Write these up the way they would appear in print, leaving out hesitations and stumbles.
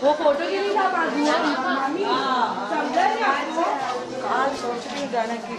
वो फोटो के लिए कहाँ सोच रही गाना की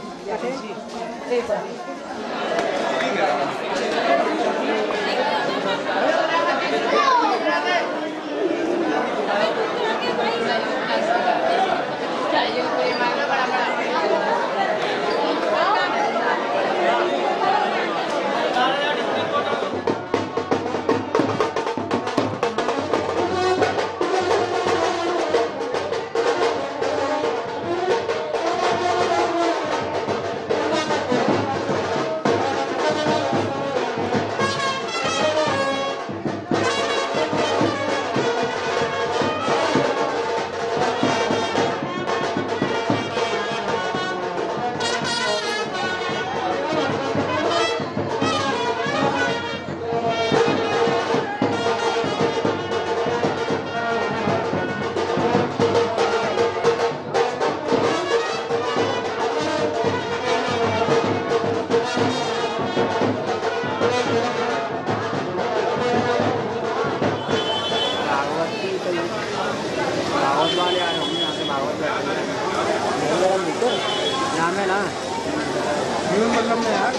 नाम है ना मतलब में यार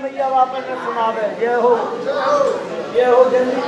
मैया वापस न सुनावे। ये हो जल्दी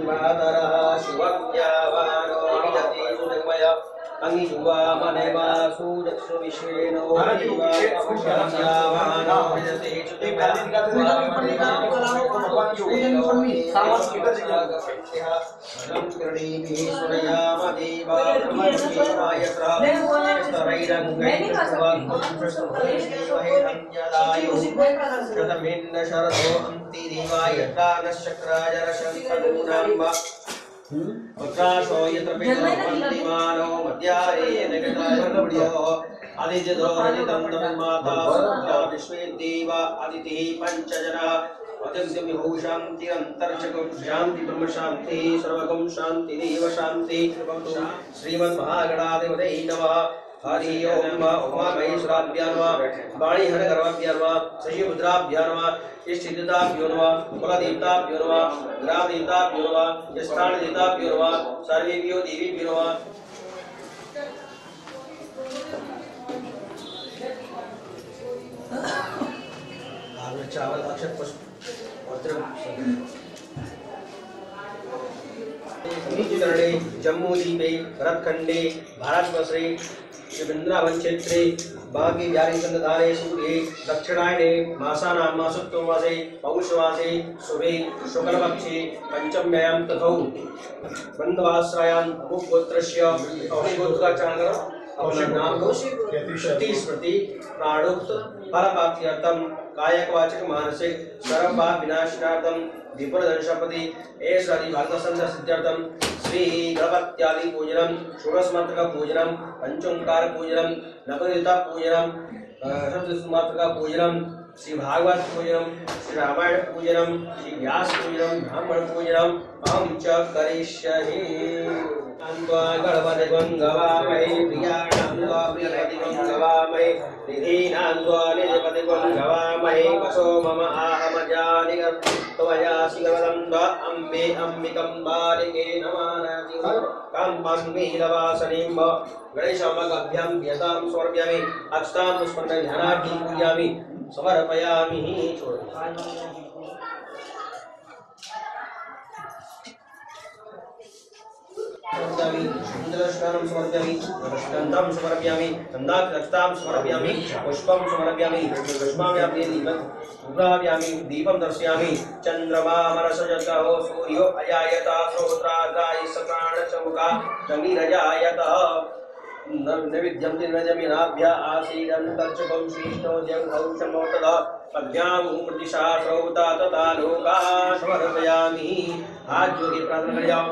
मातरः शिवज्ञावानो विदति सुजगमय अंगिवा मनेवा सुदक्षविषेणो देवा पवशावानो विदति प्रकाशो यत्र पितरो मध्यारे नगतायो आदित्यो रजितंतमाता विश्वे देवा आदिति पंचजना अत्यंत विभूषां तिरंतर्चकं शांति ब्रह्म शांति सर्वगम शांति देव शांति श्रीमन्महागणाधिपतये नमः। हरि ओम उमा महेश्वराभ्यां नमः वाणीहर गर्भाभ्यां नमः शशिभद्राभ्यां नमः इष्टदेवताभ्यो नमः कुलदेवताभ्यो नमः ग्रामदेवताभ्यो नमः स्थानदेवताभ्यो नमः सर्वेभ्यो देवीभ्यो नमः। चावल अक्षत पुष्प जम्मू द्वीपे भरतखंडे भारतवर्षे वृंदावन क्षेत्रे भाग्य व्यारी संधारे सूर्ये दक्षिणायने मासानां मासोत्तरमासे पौषमासे शुभे शुक्लपक्षे पंचम्यां तथौ बन्धवाश्रयां गोत्रस्य गोत्रचारण अपने नाम को श्रुति स्मृति प्राणोक्त फलप्राप्त्यर्थम कायक वाचक मानसिक सर्वपाप विनाशनार्थम विपुलधनसंपत्ति ऐश्वर्य भागवत सिद्ध्यर्थम श्री गणपत्यादि पूजनम षोडशमात्रक पूजनम पंचोंकार पूजनम नवनीता पूजनम सप्तमात्रक पूजनम श्री भागवत पूजनम श्री रामायण पूजनम श्री व्यास पूजनम ब्राह्मण पूजनम अहं च करिष्यामि। गणपति गंगवामहे प्रियाणां प्रियपति गंगवामहे निधीनां निजपति गंगवामहे वसो मम आहमजानि त्वयासि गवदं अम्बे अम्बिकं बालिके नमानाति काम्पास्मीलवासनीं गणेशमगभ्यं व्यतां समर्पयामि अक्षतां पुष्पं ध्यानार्थी पूजयामि समर्पयामि। समर्पयामि गन्धं समर्पयामि गन्धाक्षतां समर्पयामि पुष्पं समर्पयामि पुष्पाम्यापि दीपं दीपं दर्शयामि। चन्द्रमा मनसजगहो सूर्यो अजायत श्रोत्रागाय सप्राणचमुखा जमीरजायत नैवेद्यं तिर्नजमिनाभ्या आसीदन्तर्चकं श्रीष्णो जङ्घौषमोतद पद्यामूर्तिशा श्रौता तथा लोका समर्पयामि। हाथ जोड़े प्रार्थना कर जाओ।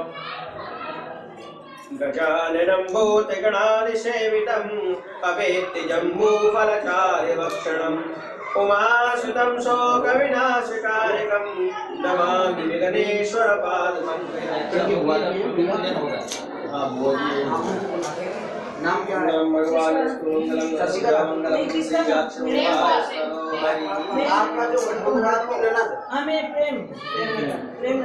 गजाननं भूतगणादिसेवितं अवेत्ति जम्बूफलचार्यभक्षणम् उमासुतं शोकविनाशकारकं नमामि विघ्नेश्वरपादपङ्कजम्। नाम क्या है? भगवान मंगलम आपका जो हमें प्रेम प्रेम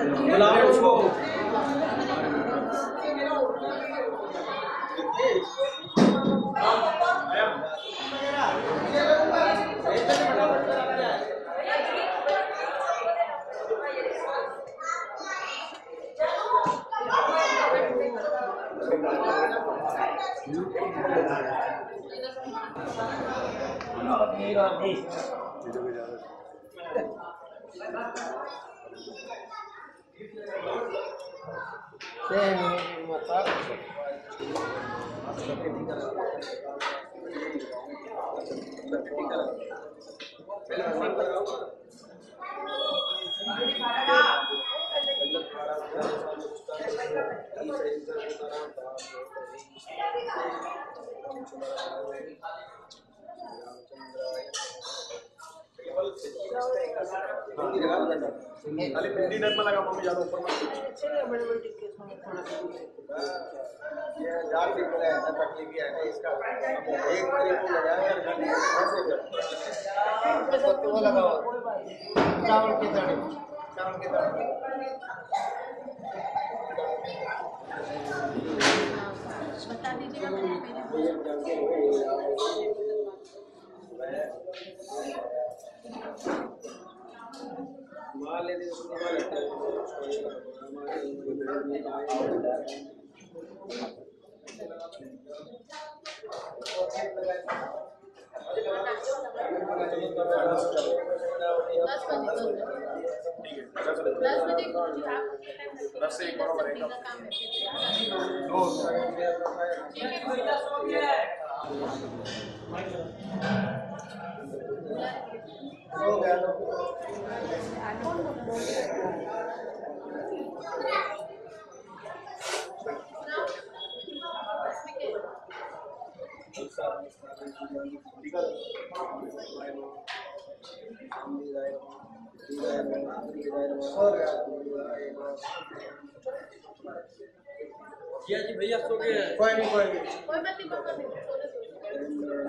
जी भैया सो गए। कोई नहीं कोई बात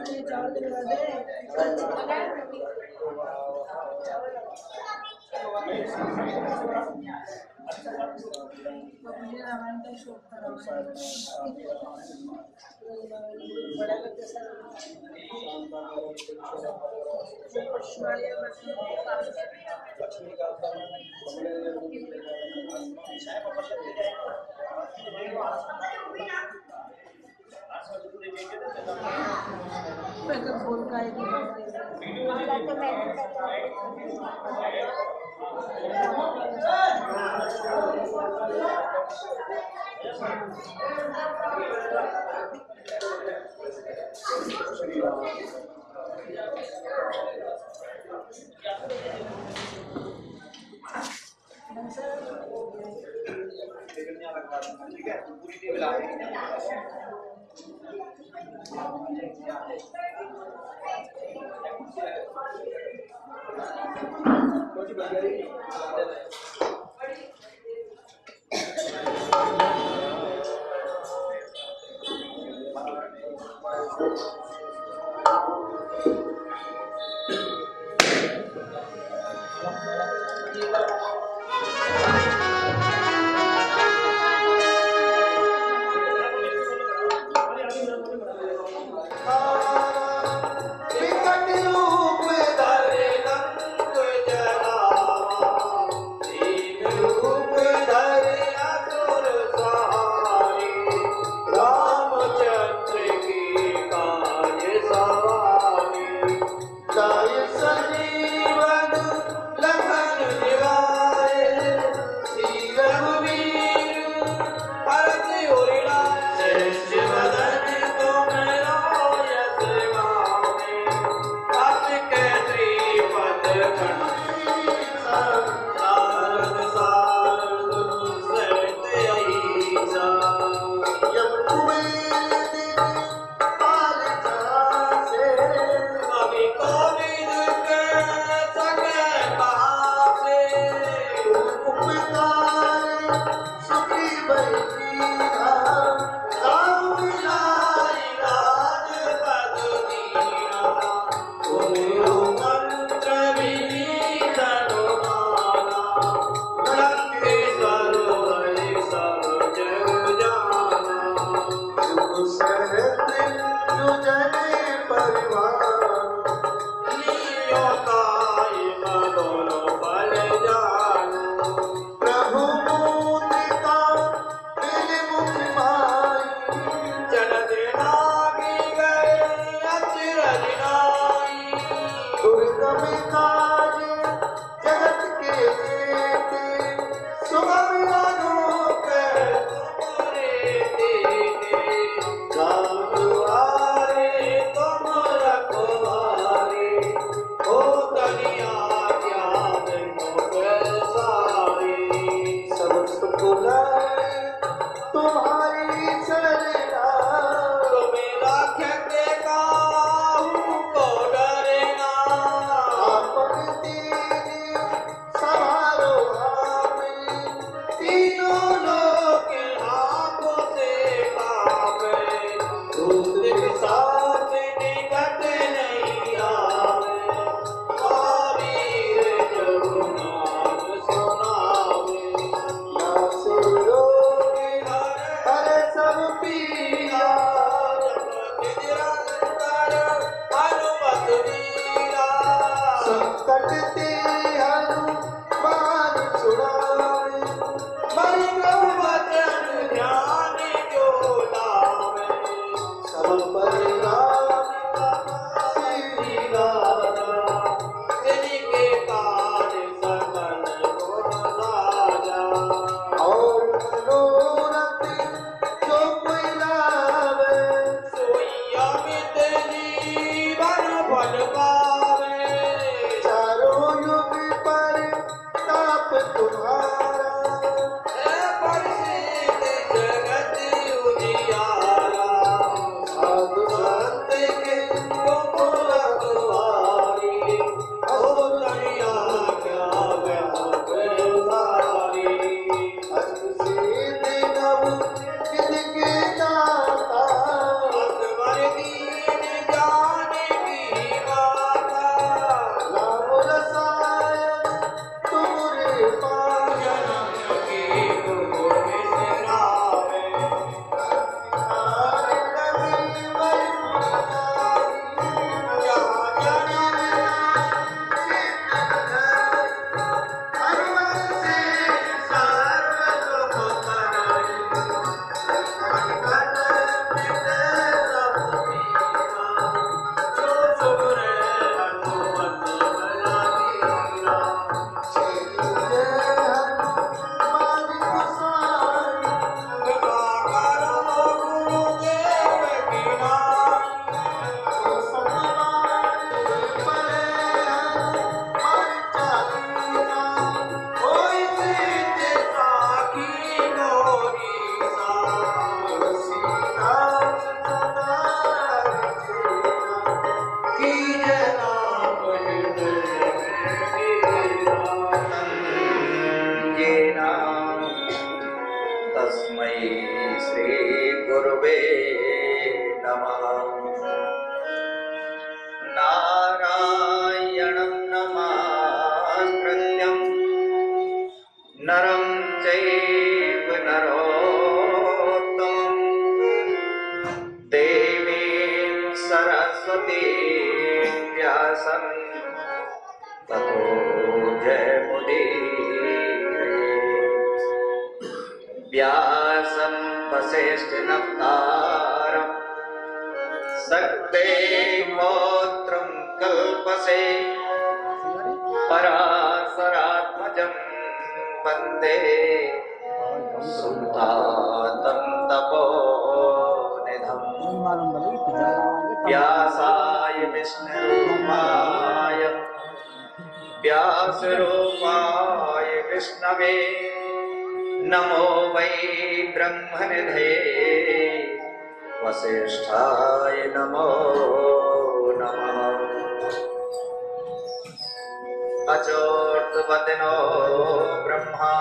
नहीं चावल दिलवा दे। मुझे रामायण का शौक था। बोल का तस्मै श्री गुरुवे नमः। नारायणं नमस्कृत्यं नरं चैव नरोत्तमं देवीं सरस्वतीं व्यासं ततो जयमुदीरये। व्यासं वसिष्ठनप्तारं सक्तेमोत्रं कल्पसे पराशरात्मजं वन्दे सुतातं तपोनिधम्। व्यासाय विष्णुरूपाय व्यासरूपाय विष्णवे नमो वै ब्रह्मनिधये वसिष्ठाय नमो नमः। अचोर्तवदनो ब्रह्मा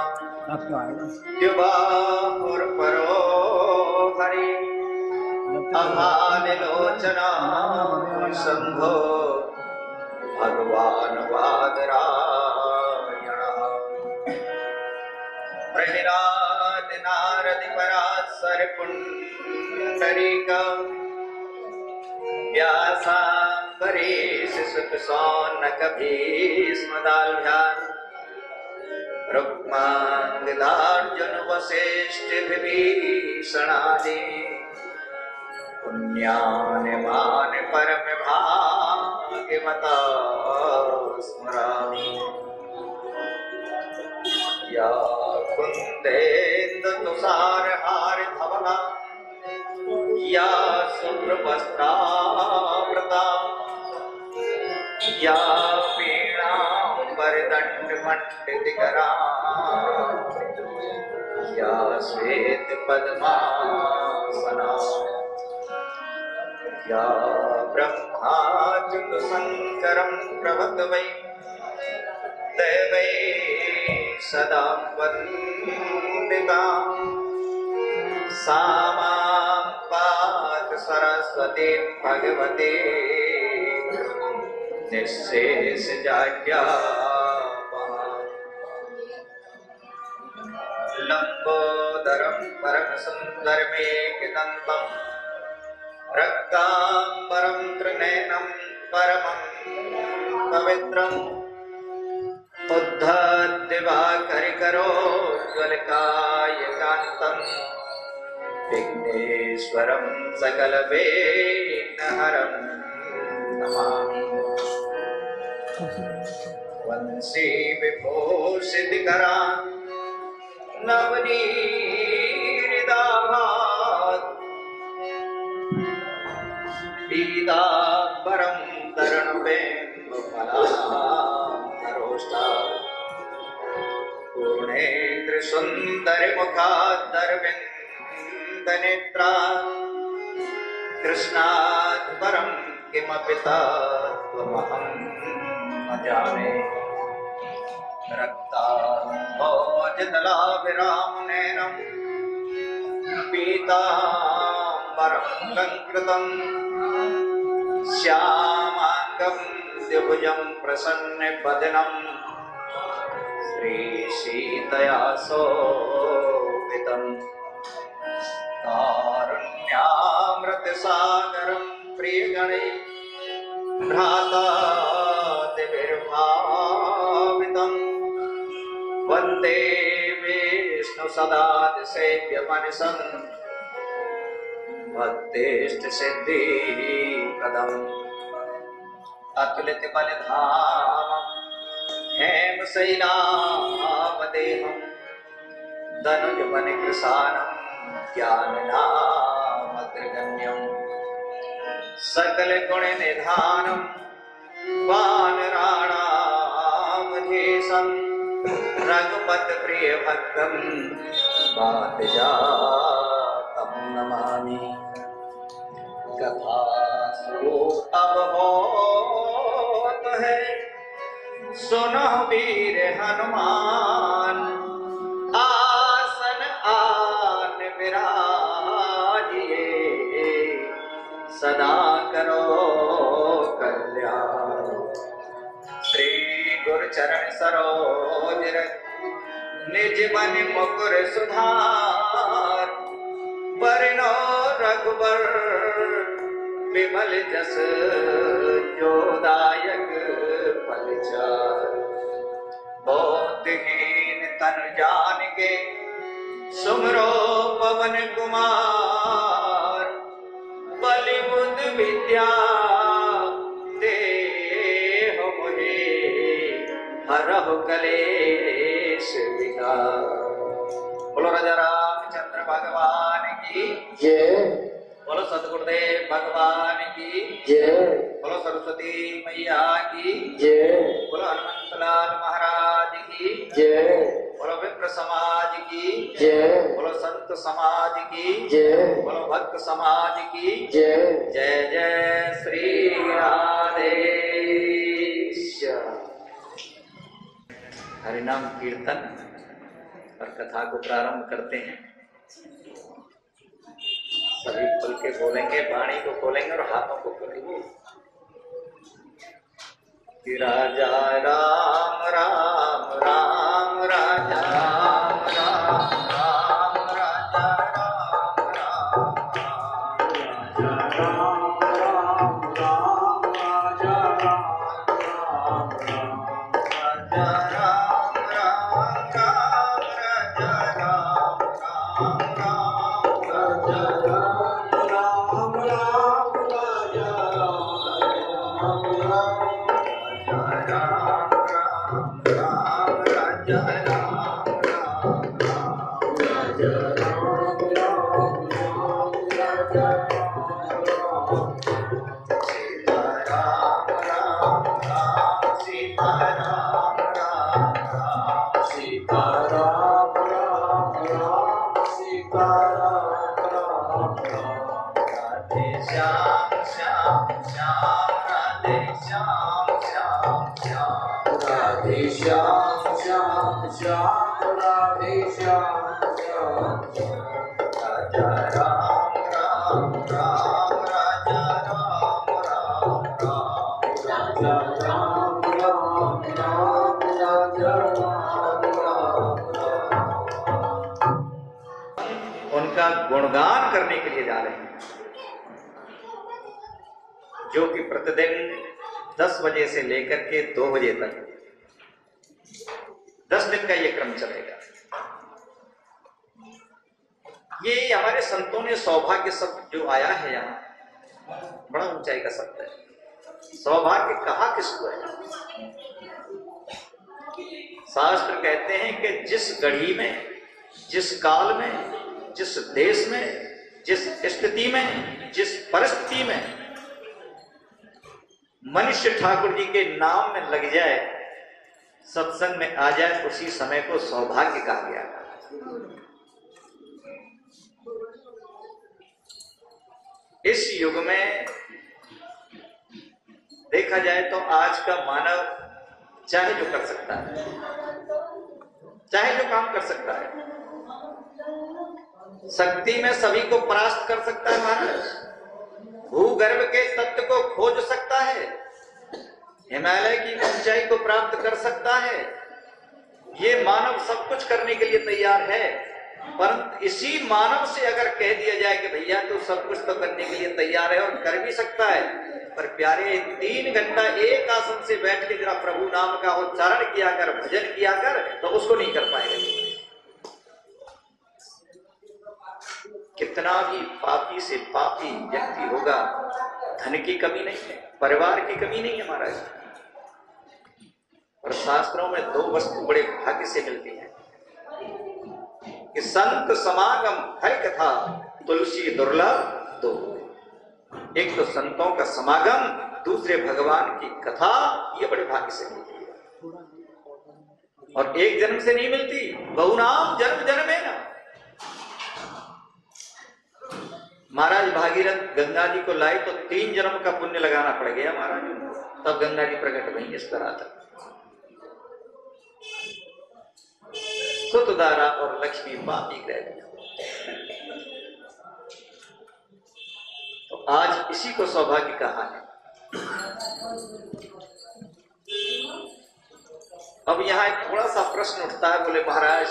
द्युबाहुर्परो हरि अभानिलोचना शम्भो भगवान् वादरायणः। प्रणिनाद नारद पराशर पुण्डरीक व्यासाम्बरीश सुत सौनक भीष्मदाल्भ्यान् रुक्माङ्गदार्जुन वसिष्ठ विभीषणादि पुण्यानिमानि परम भाग्यवता स्मरामि। या कुन्देन्दुतुषारहारधवला या शुभ्रवस्त्रावृता या वीणाम्बरदण्डमण्डितकरा या श्वेतपद्मासना या ब्रह्माच्युतशङ्करं प्रभृतवै देवै सदा वन्दिता सा मां पातु सरस्वती भगवती निःशेषजाड्यापहा। लम्बोदरं परमसुन्दरमेकदन्तं रक्ताम्बरं त्रिनयनं परमं पवित्रम् उद्धत्दिवाकरिकरोज्ज्वलकायकान्तं विघ्नेश्वरं सकलविघ्नहरं नमामि। वंशी विभूषितकरान् नवनीरिदाभात् पीताम्बरं तरुणवेणुफलारोष्टात् पूर्णेन्द्रसुन्दरमुखादरविन्दनेत्रात् कृष्णात् परं किमपि तत्त्वमहं न जाने। रक्ताम्भोजदलाभिरामनेनं पीताम्बरं लङ्कृतं श्यामाङ्गं द्विभुजं प्रसन्नवदनं श्रीसीतया शोभितं। कारुण्यामृतसागरं प्रियगणै भ्राता दिविर्भावितं वन्दे विष्णु सदादिसेव्यमनिशं भक्तेष्टसिद्धिप्रदम्। अतुलितबलधामं हेमशैलावदेहं धनुजवनकृशानं ज्ञाननामग्रगण्यं सकलगुणनिधानं वानराणामधीशं रघुपतिप्रियभक्तं पारिजातं नमामि। कथा अब होत है सुनो वीर हनुमान आसन आ सदा करो कल्याण। श्री गुरु चरण सरोज रज निज मन मुकुर सुधार। बरनो रघुबर विमल जस जो दायक फलचार। बहुतहीन तन जान के सुमरो पवन कुमार। बलि बुद्धि विद्या देहु मोहि हरहु कलेश विकार। बोलो राजा रामचंद्र भगवान की जय। बोलो सतगुरुदेव भगवान की जय। बोलो सरस्वती मैया की जय। बोलो हनुमंतलाल महाराज की जय। बोलो विप्र समाज की जय। बोलो संत समाज की जय। बोलो भक्त समाज की जय। जय जय श्री राधे। हरिनाम कीर्तन और कथा को प्रारंभ करते हैं। सभी खुल के बोलेंगे, वाणी को खोलेंगे और हाथों को खोलेंगे। राजा राम राम राम राजा राम राम राम राजा राम राम राजा राम राम राम राजा राम राम राजा राम राम राम राजा राम राम राम राजा उनका गुणगान करने के लिए जा रहे हैं, जो कि प्रतिदिन 10 बजे से लेकर के 2 बजे तक 10 दिन का ये क्रम चलेगा। ये हमारे संतों ने सौभाग्य शब्द जो आया है यहाँ बड़ा ऊंचाई का शब्द है। सौभाग्य कहा किसको है? शास्त्र कहते हैं कि जिस घड़ी में, जिस काल में, जिस देश में, जिस स्थिति में, जिस परिस्थिति में मनुष्य ठाकुर जी के नाम में लग जाए, सत्संग में आ जाए, उसी समय को सौभाग्य कहा गया। इस युग में देखा जाए तो आज का मानव चाहे जो कर सकता है, चाहे जो काम कर सकता है, शक्ति में सभी को परास्त कर सकता है महाराज। भूगर्भ के तत्व को खोज सकता है, हिमालय की ऊंचाई को प्राप्त कर सकता है। ये मानव सब कुछ करने के लिए तैयार है, परंतु इसी मानव से अगर कह दिया जाए कि भैया तू सब कुछ तो करने के लिए तैयार है और कर भी सकता है, पर प्यारे 3 घंटा एक आसन से बैठ के जरा प्रभु नाम का उच्चारण किया कर, भजन किया कर, तो उसको नहीं कर पाएगा। कितना भी पापी से पापी व्यक्ति होगा, धन की कमी नहीं है, परिवार की कमी नहीं है महाराज। और शास्त्रों में 2 वस्तु बड़े भाग्य से मिलती हैं कि संत समागम हरि कथा तुलसी दुर्लभ 2। एक तो संतों का समागम, दूसरे भगवान की कथा, ये बड़े भाग्य से मिलती है और एक जन्म से नहीं मिलती, बहुनाम जन्म जन्म है ना। महाराज भागीरथ गंगा जी को लाए तो 3 जन्म का पुण्य लगाना पड़ गया महाराज, तब गंगा जी प्रकट हुई इस तरह तक। सुतदारा और लक्ष्मी पापी ग्रह। तो आज इसी को सौभाग्य कहा है। अब यहाँ एक थोड़ा सा प्रश्न उठता है, बोले महाराज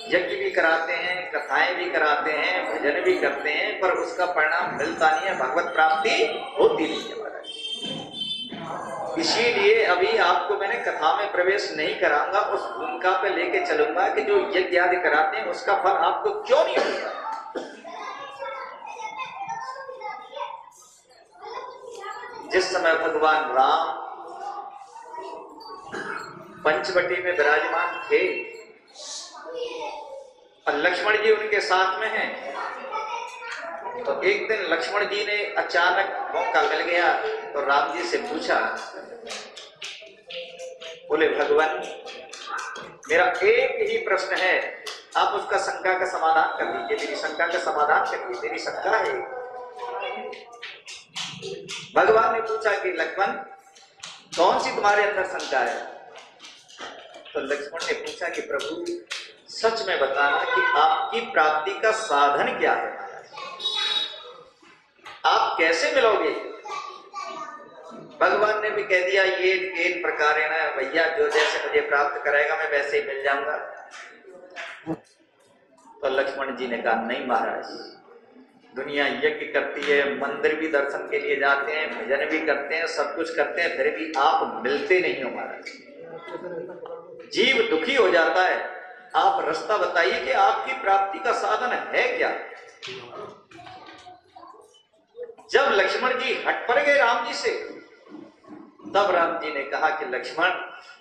यज्ञ भी कराते हैं, कथाएं भी कराते हैं, भजन भी करते हैं, पर उसका परिणाम मिलता नहीं है, भगवत प्राप्ति होती नहीं है महाराज। इसीलिए अभी आपको मैंने कथा में प्रवेश नहीं कराऊंगा, उस भूमिका पे लेके चलूंगा कि जो यज्ञ आदि कराते हैं उसका फल आपको क्यों नहीं मिलता। जिस समय भगवान राम पंचवटी में विराजमान थे और लक्ष्मण जी उनके साथ में हैं, तो एक दिन लक्ष्मण जी ने अचानक मौका मिल गया तो राम जी से पूछा, बोले भगवान मेरा एक ही प्रश्न है, आप उसका शंका का समाधान कर दीजिए, मेरी शंका का समाधान कर दीजिए, मेरी शंका है। भगवान ने पूछा कि लक्ष्मण कौन सी तुम्हारे अंदर शंका है? तो लक्ष्मण ने पूछा कि प्रभु सच में बताना कि आपकी प्राप्ति का साधन क्या है, आप कैसे मिलोगे? भगवान ने भी कह दिया ये केन प्रकार है ना भैया, जो जैसे मुझे प्राप्त कराएगा मैं वैसे ही मिल जाऊंगा। तो लक्ष्मण जी ने कहा नहीं महाराज, दुनिया यज्ञ करती है, मंदिर भी दर्शन के लिए जाते हैं, भजन भी करते हैं, सब कुछ करते हैं, फिर भी आप मिलते नहीं हो महाराज। जीव दुखी हो जाता है, आप रास्ता बताइए कि आपकी प्राप्ति का साधन है क्या। जब लक्ष्मण जी हट पड़ गए राम जी से, तब राम जी ने कहा कि लक्ष्मण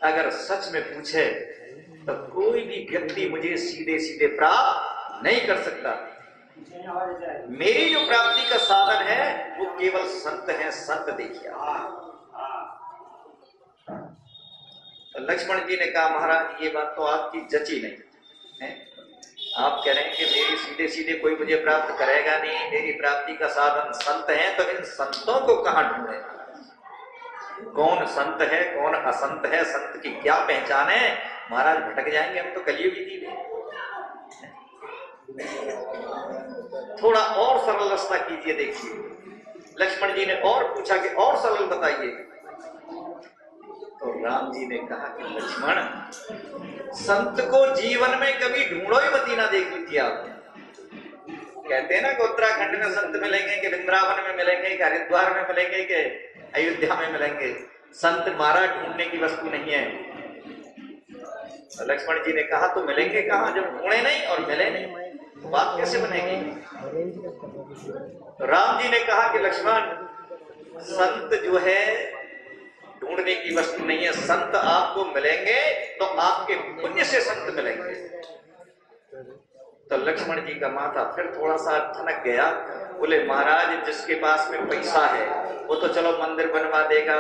अगर सच में पूछे तो कोई भी व्यक्ति मुझे सीधे सीधे प्राप्त नहीं कर सकता। मेरी जो प्राप्ति का साधन है वो केवल संत है, संत देखिए। तो लक्ष्मण जी ने कहा महाराज ये बात तो आपकी जची नहीं है, आप कह रहे हैं कि मेरी सीधे सीधे कोई मुझे प्राप्त करेगा नहीं, मेरी प्राप्ति का साधन संत है, तो इन संतों को कहां ढूंढे? कौन संत है कौन असंत है, संत की क्या पहचान है? महाराज भटक जाएंगे हम तो कलियुगी जी में। थोड़ा और सरल रास्ता कीजिए, देखिए। लक्ष्मण जी ने और पूछा कि और सरल बताइए। तो राम जी ने कहा कि लक्ष्मण संत को जीवन में कभी ढूंढो ही मत ना देख लीजिए आप। कहते हैं ना कि उत्तराखंड में संत मिलेंगे कि वृंदावन में मिलेंगे कि हरिद्वार में मिलेंगे कि अयोध्या में मिलेंगे, संत महाराज ढूंढने की वस्तु नहीं है। तो लक्ष्मण जी ने कहा तो मिलेंगे कहां, जब ढूंढे नहीं और मिले नहीं तो बात कैसे बनेगी? तो राम जी ने कहा कि लक्ष्मण संत जो है ढूंढने की वस्तु नहीं है, संत आपको मिलेंगे तो आपके पुण्य से संत मिलेंगे। तो लक्ष्मण जी का माथा फिर थोड़ा सा ठनक गया, बोले महाराज जिसके पास में पैसा है वो तो चलो मंदिर बनवा देगा,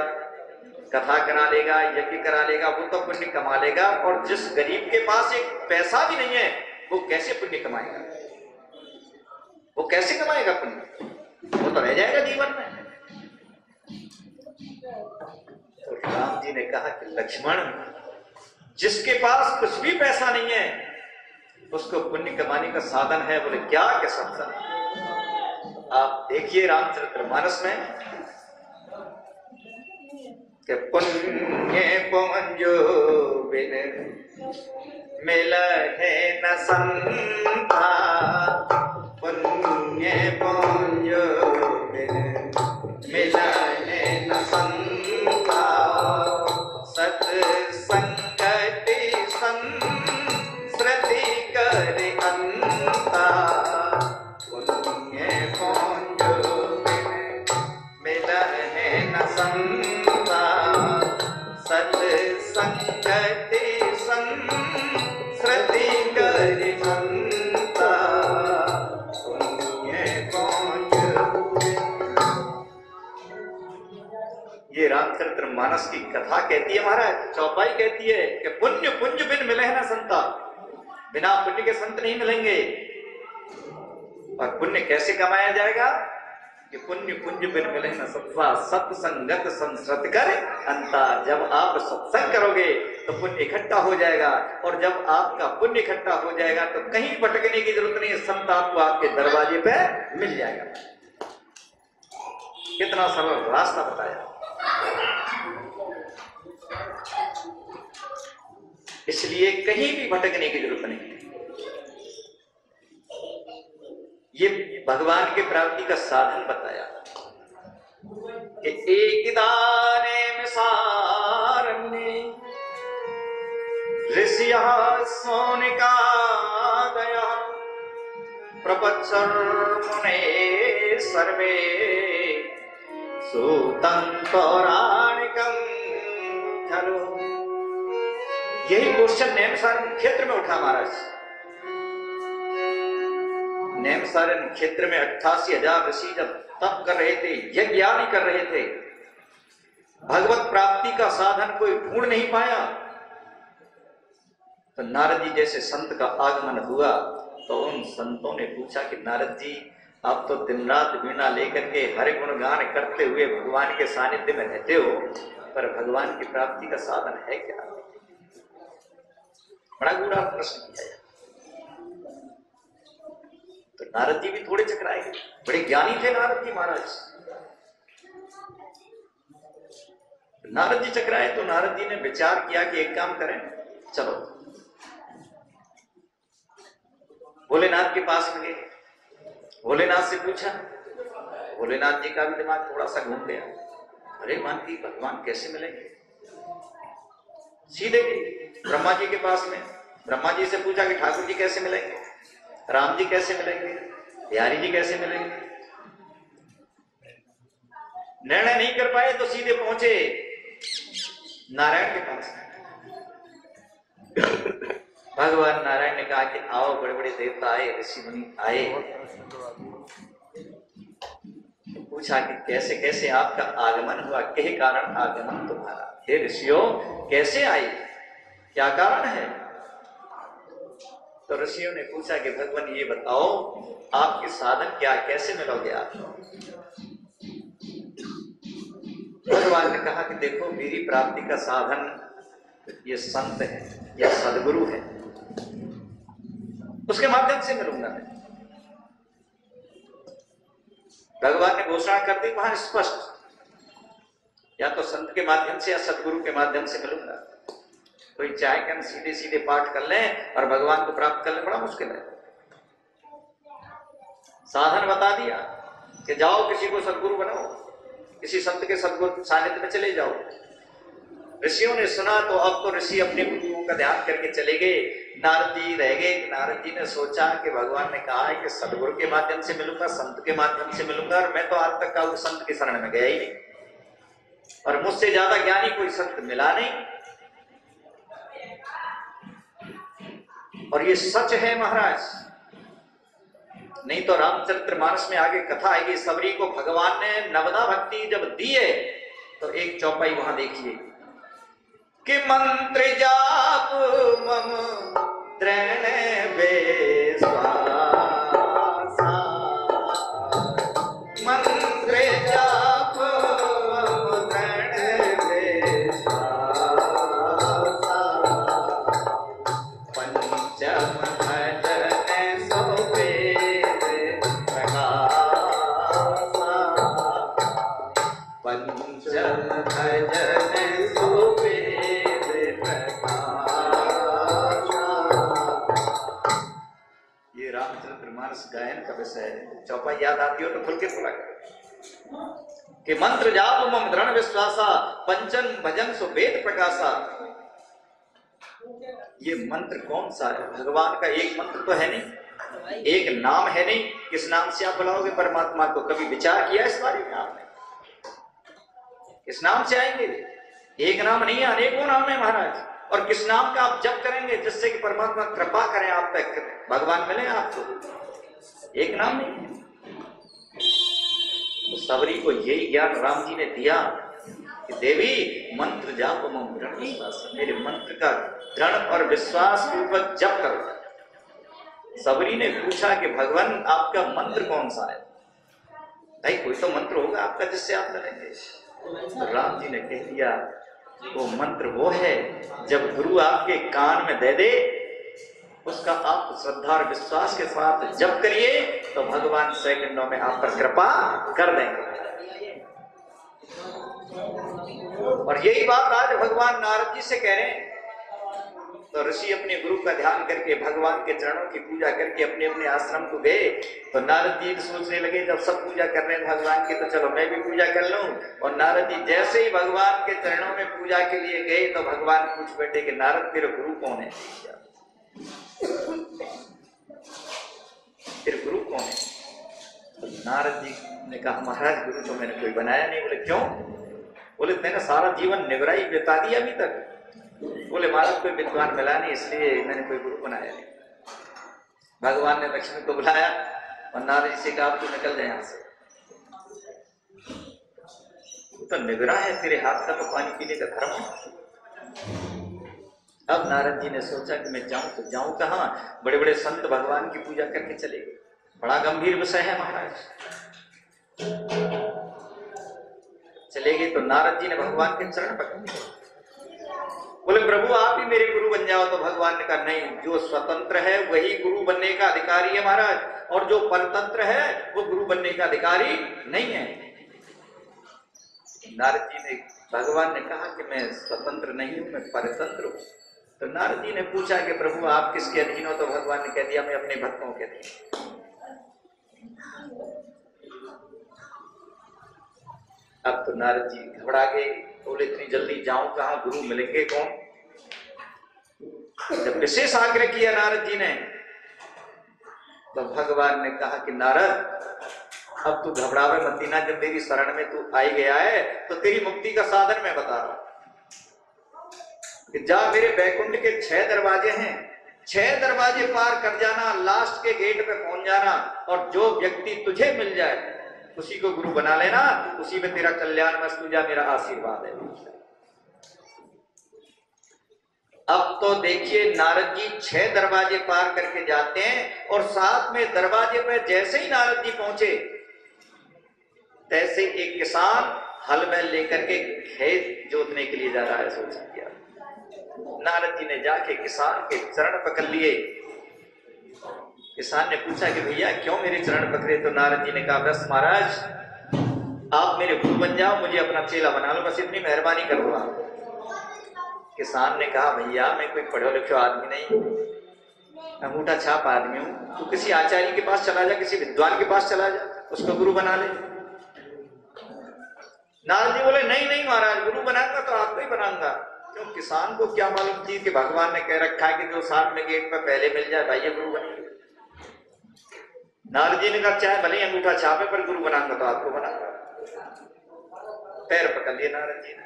कथा करा लेगा, यज्ञ करा लेगा, वो तो पुण्य कमा लेगा, और जिस गरीब के पास एक पैसा भी नहीं है वो कैसे पुण्य कमाएगा? वो कैसे कमाएगा पुण्य? वो तो रह जाएगा जीवन में। तो राम जी ने कहा कि लक्ष्मण जिसके पास कुछ भी पैसा नहीं है उसको पुण्य कमाने का साधन है। बोले क्या क्या साधन? आप देखिए रामचरितमानस में कि पुण्य पुंजो बिन मिल है न संता, पुण्य पुंजो बिन मिल है न संता, सत्संगति संस्कृति कर अंता, पुण्य पुंजो बिन मिल है न संता, सत्संगति संस्कृति कर अंता, पुण्य पुंजो। ये रामचरितमानस की कथा कहती है महाराज, चौपाई कहती है कि पुण्य पुंज बिन मिले ना संता, बिना पुण्य के संत नहीं मिलेंगे। और पुण्य कैसे कमाया जाएगा? कि पुण्य पुंज बिन मिले ना संता, सत्संगत संस्कृत कर अंता। जब आप सत्संग करोगे तो पुण्य इकट्ठा हो जाएगा, और जब आपका पुण्य इकट्ठा हो जाएगा तो कहीं भटकने की जरूरत नहीं है, संत आपको आपके दरवाजे पे मिल जाएगा। कितना सरल रास्ता बताया। इसलिए कहीं भी भटकने की जरूरत नहीं। ये भगवान के प्राप्ति का साधन बताया कि एक दाने में सारण्य ऋषिया सोनिका दया प्रपच्चर मुने सर्वे सूतं पौराणिकं खलु। यही क्वेश्चन नैमिषारण्य क्षेत्र में उठा महाराज। नैमिषारण्य क्षेत्र में 88,000 ऋषि जब तप कर रहे थे, यज्ञ आदि कर रहे थे, भगवत प्राप्ति का साधन कोई ढूंढ नहीं पाया, तो नारद जी जैसे संत का आगमन हुआ। तो उन संतों ने पूछा कि नारद जी, आप तो दिन रात वीणा लेकर के हरि गुण गान करते हुए भगवान के सानिध्य में रहते हो, पर भगवान की प्राप्ति का साधन है क्या? बड़ा गूढ़ा प्रश्न किया। तो नारद जी भी थोड़े चकराए, बड़े ज्ञानी थे नारद जी महाराज। नारद जी चकराए तो नारद जी ने विचार किया कि एक काम करें, चलो भोलेनाथ के पास में गए, भोलेनाथ से पूछा। भोलेनाथ जी का भी दिमाग थोड़ा सा घूम गया। अरे मान की भगवान कैसे मिलेंगे? सीधे ब्रह्मा जी के पास में, ब्रह्मा जी से पूछा कि ठाकुर जी कैसे मिलेंगे, राम जी कैसे मिलेंगे, बिहारी जी कैसे मिलेंगे। निर्णय नहीं कर पाए तो सीधे पहुंचे नारायण के पास। भगवान नारायण ने कहा कि आओ, बड़े बड़े देवता आए, ऋषि मुनि आए। तो पूछा कि कैसे कैसे आपका आगमन हुआ, किस कारण आगमन तुम्हारा? हे ऋषियों, कैसे आए, क्या कारण है? तो ऋषियों ने पूछा कि भगवान ये बताओ, आपके साधन क्या, कैसे मिलोगे आप? भगवान ने कहा कि देखो, मेरी प्राप्ति का साधन ये संत है, ये सदगुरु है, उसके माध्यम से मिलूंगा मैं। भगवान ने घोषणा कर दी वहां स्पष्ट, या तो संत के माध्यम से या सदगुरु के माध्यम से मिलूंगा। कोई चाहे कि हम सीधे सीधे पाठ कर लें और भगवान को प्राप्त करना बड़ा मुश्किल है। साधन बता दिया कि जाओ किसी को सदगुरु बनाओ, किसी संत के सदगुरु सानिध्य में चले जाओ। ऋषियों ने सुना तो अब तो ऋषि अपने गुरुओं का ध्यान करके चले गए, नारद जी रह गए। नारद जी ने सोचा कि भगवान ने कहा है कि सदगुरु के माध्यम से मिलूंगा, संत के माध्यम से मिलूंगा, और मैं तो आज तक का उस संत के शरण में गया ही नहीं, और मुझसे ज्यादा ज्ञानी कोई संत मिला नहीं। और ये सच है महाराज, नहीं तो रामचरितमानस में आगे कथा आएगी, सबरी को भगवान ने नवदा भक्ति जब दी है, तो एक चौपाई वहां देखिए कि मंत्र जाप मम दृढ़ विश्वासा, मंत्र जाप मम दृढ़ विश्वासा, पंचम भजन सो वेद प्रकाशा, पंचम भजन सो वेद प्रकाशा। ये रामचरितमानस गायन का विषय है। चौपाई याद आती हो तो खुल के बोला कि मंत्र जाप मम दृढ़ विश्वासा, पंचम भजन सो वेद प्रकाशा। ये मंत्र कौन सा है? भगवान का एक मंत्र तो है नहीं, एक नाम है नहीं। किस नाम से आप बुलाओगे परमात्मा को? कभी विचार किया इस बारे में आपने? किस नाम से आएंगे? एक नाम नहीं है, अनेकों नाम है महाराज। और किस नाम का आप जप करेंगे जिससे कि परमात्मा कृपा करें आप तक, भगवान मिले आपको? एक नाम नहीं है। तो सबरी को यही ज्ञान राम जी ने दिया कि देवी मंत्र जाप मम दृढ़ विश्वास, मेरे मंत्र का दृढ़ और विश्वास पूर्वक जप करो। सबरी ने पूछा कि भगवान आपका मंत्र कौन सा है? भाई कोई तो मंत्र होगा आपका जिससे आप करेंगे। तो राम जी ने कह दिया वो मंत्र वो है जब गुरु आपके कान में दे दे, उसका आप श्रद्धा और विश्वास के साथ जप करिए तो भगवान सेकंडों में आप पर कृपा कर देंगे। और यही बात आज भगवान नारद जी से कह रहे हैं। तो ऋषि अपने गुरु का ध्यान करके भगवान के चरणों की पूजा करके अपने अपने आश्रम को गए। तो नारद जी सोचने लगे जब सब पूजा कर रहे हैं भगवान की तो चलो मैं भी पूजा कर लूं। और नारद जी जैसे ही भगवान के चरणों में पूजा के लिए गए तो भगवान पूछ बैठे कि नारद तेरे गुरु कौन है? तेरे गुरु कौन है? तो नारद जी ने कहा महाराज गुरु तो मैंने कोई बनाया नहीं। बोले क्यों? बोले मैंने सारा जीवन निगराई बिता दी अभी तक। बोले महाराज कोई विद्वान मिला नहीं इसलिए मैंने कोई गुरु बनाया नहीं। भगवान ने लक्ष्मी को बुलाया और नारद जी से कहा तू निकल जाए यहां से, तो निगरा है, तेरे हाथ का तो पानी पीने का धर्म है। अब नारद जी ने सोचा कि मैं जाऊं तो जाऊं कहां? बड़े बड़े संत भगवान की पूजा करके चले गए। बड़ा गंभीर विषय है महाराज। चले गए तो नारद जी ने भगवान के चरण पकड़ लिए। बोले प्रभु आप ही मेरे गुरु बन जाओ। तो भगवान ने कहा नहीं, जो स्वतंत्र है वही गुरु बनने का अधिकारी है महाराज, और जो परतंत्र है वो गुरु बनने का अधिकारी नहीं है। नारद जी ने, भगवान ने कहा कि मैं स्वतंत्र नहीं हूं, मैं परतंत्र हूं। तो नारद जी ने पूछा कि प्रभु आप किसके अधीन हो? तो भगवान ने कह दिया मैं अपने भक्तों के अधीन। अब तो नारद जी घबरा गए। बोले इतनी जल्दी जाऊं कहां? गुरु मिलेंगे कौन? जब विशेष आग्रह किया नारद जी ने तो भगवान ने कहा कि नारद अब तू घबरावे मत ना, जब मेरी शरण में तू आई गया है तो तेरी मुक्ति का साधन मैं बता रहा हूं कि जा मेरे बैकुंठ के 6 दरवाजे हैं, 6 दरवाजे पार कर जाना, लास्ट के गेट पे पहुंच जाना, और जो व्यक्ति तुझे मिल जाए उसी को गुरु बना लेना, उसी में तेरा कल्याण मस्तु जा, मेरा आशीर्वाद है। अब तो देखिए नारद जी 6 दरवाजे पार करके जाते हैं और साथ में दरवाजे पर जैसे ही नारद जी पहुंचे तैसे एक किसान हल बैल लेकर के खेत जोतने के लिए जा रहा है। सोच किया नारद जी ने जाके किसान के चरण पकड़ लिए। किसान ने पूछा कि भैया क्यों मेरे चरण पकड़े? तो नारद जी ने कहा बस महाराज आप मेरे गुरु बन जाओ, मुझे अपना चेला बना लो, बस इतनी मेहरबानी करो आप। किसान ने कहा भैया मैं कोई पढ़ो लिखो आदमी नहीं, अंगूठा छाप आदमी हूं, तू किसी आचार्य के पास चला जा, किसी विद्वान के पास चला जा, उसको गुरु बना ले। नारद जी बोले नहीं नहीं महाराज, गुरु बनाऊंगा तो आपको ही बनाऊंगा। क्यों? किसान को क्या मालूम थी कि भगवान ने कह रखा है कि जो साथ में गेट पर पहले मिल जाए भाई ये गुरु बनेगा। नारद जी ने कहा चाहे भले अंगूठा छापे पर गुरु बनाऊंगा तो आपको बनाऊंगा। पैर पकड़ लिए नारद जी ने।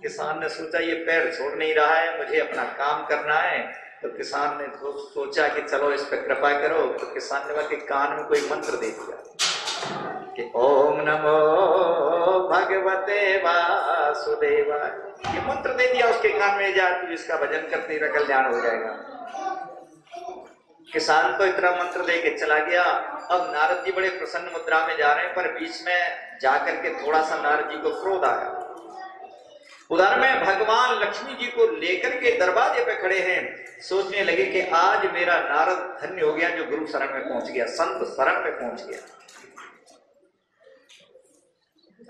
किसान ने सोचा ये पैर छोड़ नहीं रहा है, मुझे अपना काम करना है। तो किसान ने सोचा कि चलो इस पर कृपा करो। तो किसान ने उसके कान में कोई मंत्र दे दिया कि ओम नमो भगवते वासुदेवाय। ये मंत्र दे दिया उसके कान में, जा तू इसका भजन कर तेरा कल्याण हो जाएगा। किसान को इतना मंत्र दे के चला गया। अब नारद जी बड़े प्रसन्न मुद्रा में जा रहे हैं, पर बीच में जाकर के थोड़ा सा नारद जी को क्रोध आया। उधर में भगवान लक्ष्मी जी को लेकर के दरवाजे पे खड़े हैं, सोचने लगे कि आज मेरा नारद धन्य हो गया जो गुरु शरण में पहुंच गया, संत शरण में पहुंच गया।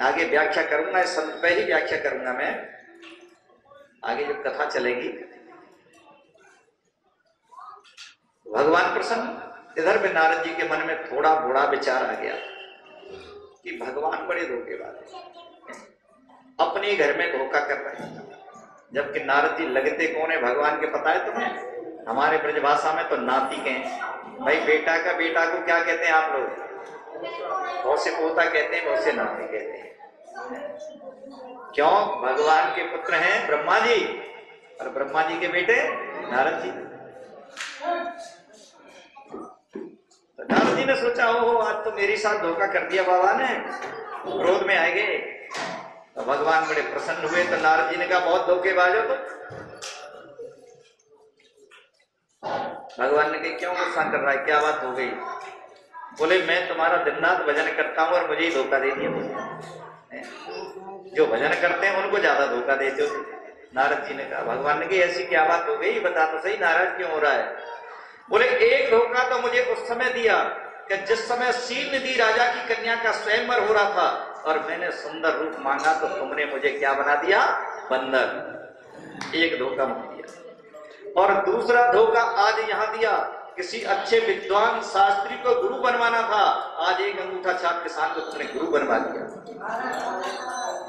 आगे व्याख्या करूंगा, इस संत पे ही व्याख्या करूंगा मैं आगे जब कथा चलेगी। भगवान प्रसन्न। इधर में नारद जी के मन में थोड़ा बड़ा विचार आ गया कि भगवान बड़े धोखेबाज हैं, अपने घर में धोखा कर रहे हैं। जबकि नारद जी लगते कौन है भगवान के पता है तुम्हें? हमारे ब्रजभाषा में तो नाती के हैं भाई। बेटा का बेटा को क्या कहते हैं आप लोग? बहुत से पोता कहते हैं, बहुत से नाती कहते हैं। क्यों? भगवान के पुत्र हैं ब्रह्मा जी और ब्रह्मा जी के बेटे नारद जी। तो नारद जी ने सोचा ओहो आज तो मेरे साथ धोखा कर दिया बाबा ने, क्रोध में आए गए। तो भगवान बड़े प्रसन्न हुए। तो नारद जी ने कहा बहुत धोखेबाज हो तुम। भगवान ने कहा क्यों गुस्सा कर रहा है, क्या बात हो गई? बोले मैं तुम्हारा दिन रात भजन करता हूं और मुझे ही धोखा दे दिया। जो भजन करते हैं उनको ज्यादा धोखा देते हो। नारद जी ने कहा, भगवान ने कहा ऐसी क्या बात हो गई, बता तो सही, नाराज क्यों हो रहा है? बोले एक धोखा तो मुझे उस समय दिया कि जिस समय शील निधि राजा की कन्या का स्वयंवर हो रहा था और मैंने सुंदर रूप मांगा तो तुमने मुझे क्या बना दिया? बंदर। एक धोखा मार दिया। और दूसरा धोखा आज यहां दिया, किसी अच्छे विद्वान शास्त्री को गुरु बनवाना था, आज एक अंगूठा छाप किसान को तुमने गुरु बनवा दिया।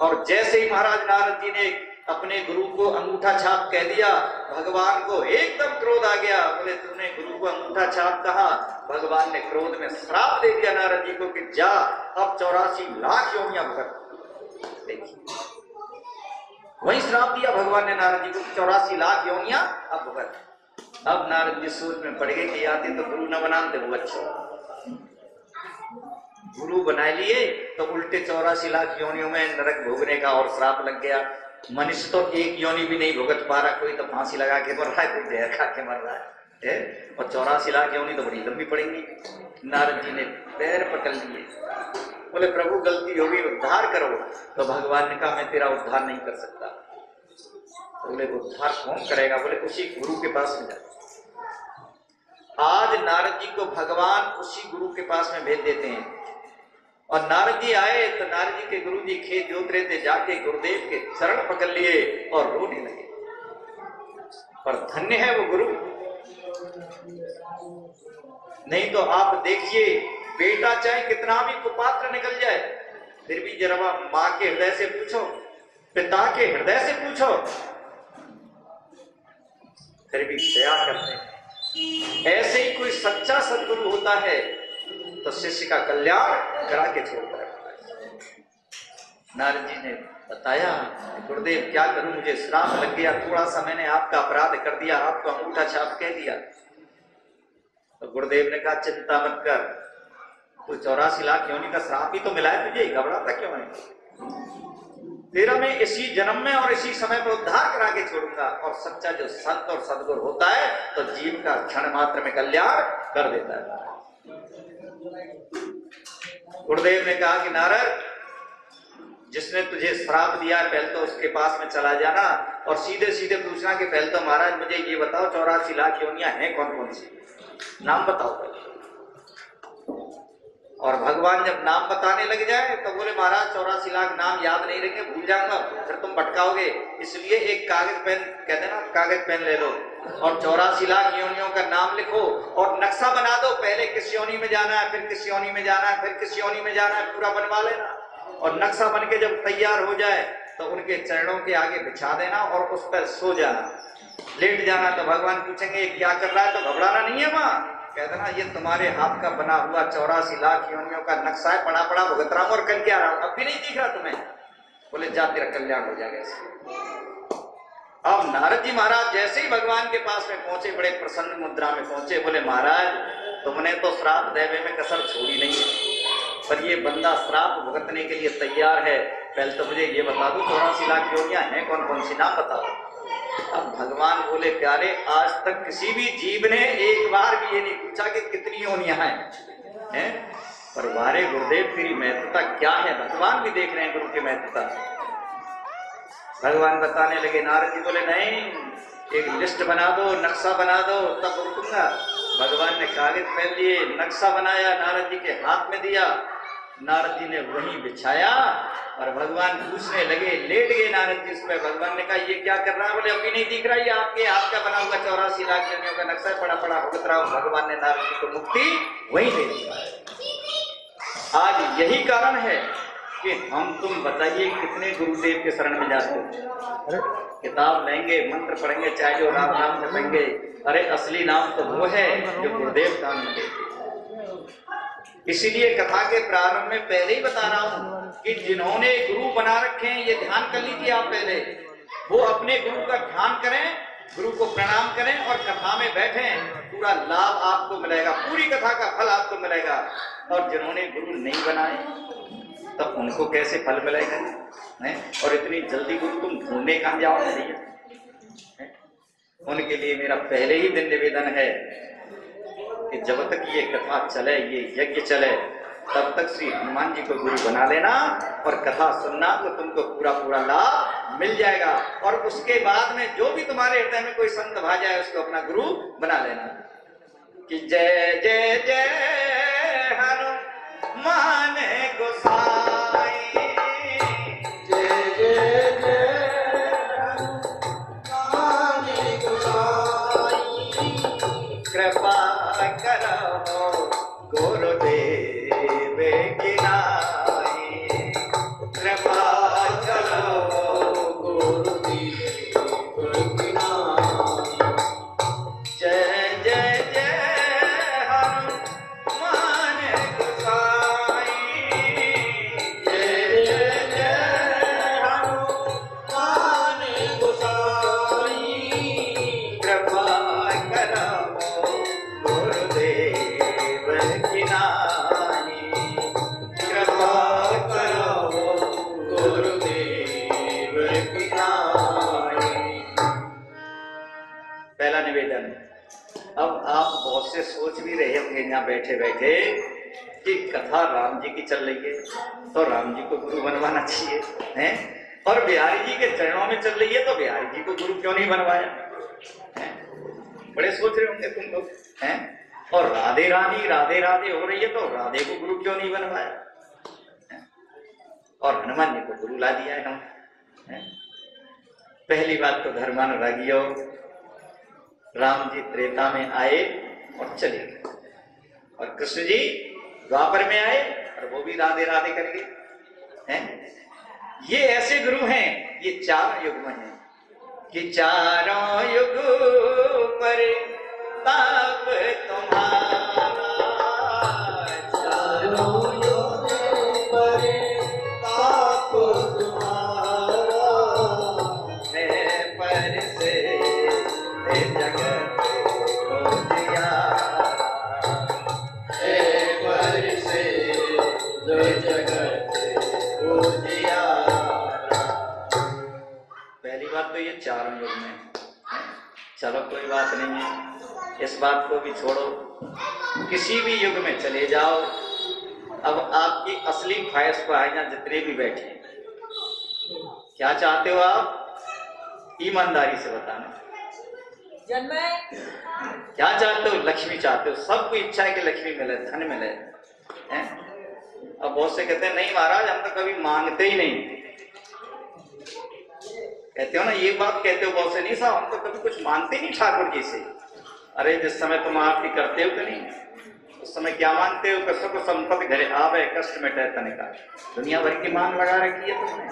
और जैसे ही महाराज नारद जी ने अपने गुरु को अंगूठा छाप कह दिया, भगवान को एकदम क्रोध आ गया। बोले तूने गुरु को अंगूठा छाप कहा। भगवान ने क्रोध में श्राप दे दिया नारद जी को कि जा अब 84 लाख योनियां भुगत। देखिए वही श्राप दिया भगवान ने नारद जी को, 84 लाख योनियां अब भुगत। अब नारद जी सोच में पड़ गए कि आते तो गुरु न बनाते वो अच्छा। गुरु बना लिए तो उल्टे 84 लाख योनियों में नरक भोगने का और श्राप लग गया। मनुष्य तो एक योनि भी नहीं भुगत पा रहा, कोई तो फांसी लगा के मर रहा है, कोई जहर खा के मर रहा है, और 84 लाख योनि तो बड़ी लंबी पड़ेंगी। नारद जी ने पैर पकड़ लिए, बोले प्रभु गलती होगी उद्धार करो। तो भगवान ने कहा मैं तेरा उद्धार नहीं कर सकता। बोले उद्धार कौन करेगा? बोले उसी गुरु के पास में जा। आज नारद जी को भगवान उसी गुरु के पास में भेज देते हैं। और नारद जी आए तो नारद जी के गुरु जी खेत जोत रहे थे, जाके गुरुदेव के चरण पकड़ लिए और रोने लगे। पर धन्य है वो गुरु। नहीं तो आप देखिए बेटा चाहे कितना भी कुपात्र निकल जाए, फिर भी जरा मां के हृदय से पूछो, पिता के हृदय से पूछो, फिर भी दया करते हैं। ऐसे ही कोई सच्चा सदगुरु होता है तो शिष्य का कल्याण करा के छोड़ता है। नारद जी ने बताया गुरुदेव क्या करूं, मुझे श्राप लग गया, थोड़ा सा मैंने आपका अपराध कर दिया, आपको अंगूठा छाप कह दिया। तो गुरुदेव ने कहा चिंता मत कर, तो 84 लाख योनि का श्राप ही तो मिला है तुझे, घबराता क्यों है? तेरा मैं इसी जन्म में और इसी समय पर उद्धार करा के छोड़ूंगा। और सच्चा जो संत और सदगुरु होता है तो जीव का क्षण मात्र में कल्याण कर देता है। गुरुदेव ने कहा कि नारद जिसने तुझे श्राप दिया है पहले तो उसके पास में चला जाना और सीधे सीधे पूछना कि पहले तो महाराज मुझे ये बताओ 84 लाख योनियां हैं कौन कौन सी, नाम बताओ पहले। और भगवान जब नाम बताने लग जाए तो बोले महाराज 84 लाख नाम याद नहीं रखेंगे, भूल जाऊंगा, फिर तुम भटकाओगे, इसलिए एक कागज पेन कहते ना, कागज पेन ले लो और 84 लाख योनियों का नाम लिखो और नक्शा बना दो, पहले किस योनि में जाना है, फिर किस योनि में जाना है, फिर किस योनि में जाना है, पूरा बनवा लेना। और नक्शा बन के जब तैयार हो जाए तो उनके चरणों के आगे बिछा देना और उस पर सो जाना, लेट जाना। तो भगवान पूछेंगे क्या कर रहा है, तो घबराना नहीं है माँ, कह देना ये तुम्हारे हाथ का बना हुआ 84 लाख योनियों का नक्शा है, पड़ा पड़ा भुगत रहा हूं और कल क्या रहा हूं, अब भी नहीं दिख रहा तुम्हें। बोले जा तेरा कल्याण हो जाएगा इससे। अब नारद जी महाराज जैसे ही भगवान के पास में पहुंचे बड़े प्रसन्न मुद्रा में पहुंचे, बोले महाराज तुमने तो श्राप देवे में कसर छोड़ी नहीं है, पर ये बंदा श्राप भुगतने के लिए तैयार है, पहले तो मुझे ये बता दो 84 लाख योनियां हैं कौन कौन सी, नाम बताओ। अब भगवान बोले प्यारे आज तक किसी भी जीव ने एक बार भी ये नहीं पूछा कि कितनी योनियां हैं, पर वारे गुरुदेव तेरी महत्वता क्या है, भगवान भी देख रहे हैं गुरु की महत्वता। भगवान बताने लगे, नारद जी बोले नहीं एक लिस्ट बना दो, नक्शा बना दो तब रुकूंगा। भगवान ने कागज पहन लिए, नक्शा बनाया, नारद जी के हाथ में दिया, नारद जी ने वहीं बिछाया और भगवान पूछने लगे, लेट गए नारद जी उसमें। भगवान ने कहा ये क्या कर रहा है, बोले अभी नहीं दिख रहा, ये आपके हाथ का बना हुआ 84 लाख योनियों का नक्शा पड़ा पड़ा भुगत रहा हूं। भगवान ने नारद जी को मुक्ति वहीं दे दी। आज यही कारण है कि हम तुम बताइए कितने गुरुदेव के शरण में जाते हो, किताब लेंगे, मंत्र पढ़ेंगे, चाहे जो राम नाम जपेंगे, अरे असली नाम तो वो है जो गुरुदेव काम में देते। इसीलिए कथा के प्रारंभ में पहले ही बता रहा हूं कि जिन्होंने गुरु बना रखे हैं ये ध्यान कर लीजिए आप, पहले वो अपने गुरु का ध्यान करें, गुरु को प्रणाम करें और कथा में बैठें, पूरा लाभ आपको मिलेगा, पूरी कथा का फल आपको मिलेगा। और जिन्होंने गुरु नहीं बनाए तब उनको कैसे फल मिलेगा, और इतनी जल्दी गुरु तुम ढूंढने कहां जाओगे। उनके लिए मेरा पहले ही दिन निवेदन है कि जब तक ये कथा चले, ये यज्ञ चले, तब तक श्री हनुमान जी को गुरु बना लेना और कथा सुनना तो तुमको पूरा पूरा लाभ मिल जाएगा। और उसके बाद में जो भी तुम्हारे हृदय में कोई संत भा जाए उसको अपना गुरु बना लेना। कि जय जय जय कि कथा राम जी की चल रही है तो राम जी को गुरु बनवाना चाहिए हैं, और बिहारी जी के चरणों में चल रही है तो बिहारी जी को गुरु क्यों नहीं बनवाया हैं? बड़े सोच रहे होंगे तुम लोग हैं। और राधे रानी राधे राधे हो रही है तो राधे को गुरु क्यों नहीं बनवाया हैं? और हनुमान जी को गुरु ला दिया है हम हैं? पहली बात तो धर्मानुरागियों, राम जी त्रेता में आए और चले गए, और कृष्ण जी द्वापर में आए और वो भी राधे राधे करके हैं। ये ऐसे गुरु हैं, ये चार युग में हैं कि चारों युग पर ताप तुम्हारा, चारों युग पर ताप तुम्हारा है, पर से जगत को दिया है, पर से जो जगत को दिया। पहली बात तो ये चारों युग में, चलो कोई बात नहीं है, इस बात को भी छोड़ो, किसी भी युग में चले जाओ। अब आपकी असली ख्वाहिश पर आए जितने भी बैठे, क्या चाहते हो आप? ईमानदारी से बताना, क्या चाहते हो? लक्ष्मी चाहते हो? सबको इच्छा है कि लक्ष्मी मिले, धन मिले हैं? अब बहुत से कहते हैं नहीं महाराज हम तो कभी मांगते ही नहीं। कहते हो ना, ये बात कहते हो बहुत से, नहीं साहब हम तो कभी कुछ मांगते नहीं ठाकुर जी से। अरे जिस समय तुम आरती करते हो कि नहीं, उस समय क्या मांगते हो? कसो को संपत्ति घरे आवे, कष्ट मिटे तने का, दुनिया भर की मांग लगा रखी है तुमने।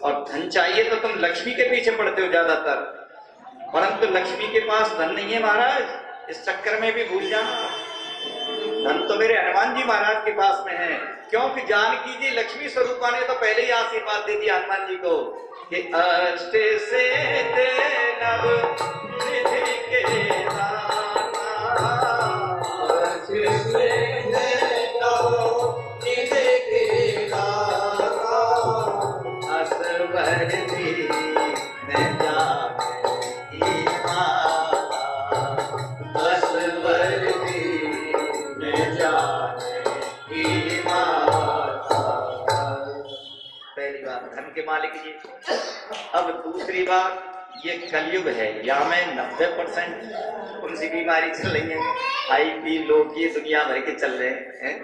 और धन चाहिए तो तुम लक्ष्मी के पीछे पड़ते हो ज्यादातर, परंतु लक्ष्मी के पास धन नहीं है महाराज, इस चक्कर में भी भूल जाना। धन तो मेरे हनुमान जी महाराज के पास में है, क्योंकि जानकी जी लक्ष्मी स्वरूपा ने तो पहले ही आशीर्वाद दे दिया हनुमान जी को कि अष्ट से नव निधि के दाता, अष्ट से नव निधि के दाता, असवर दी मैं जाने माता, असवर दी मैं जाने माता। पहली बात धन के मालिक जी। अब दूसरी बात, ये कलयुग है, या में 90% उनसी बीमारी चल रही है, हाई पी लो की दुनिया भर के चल रहे हैं।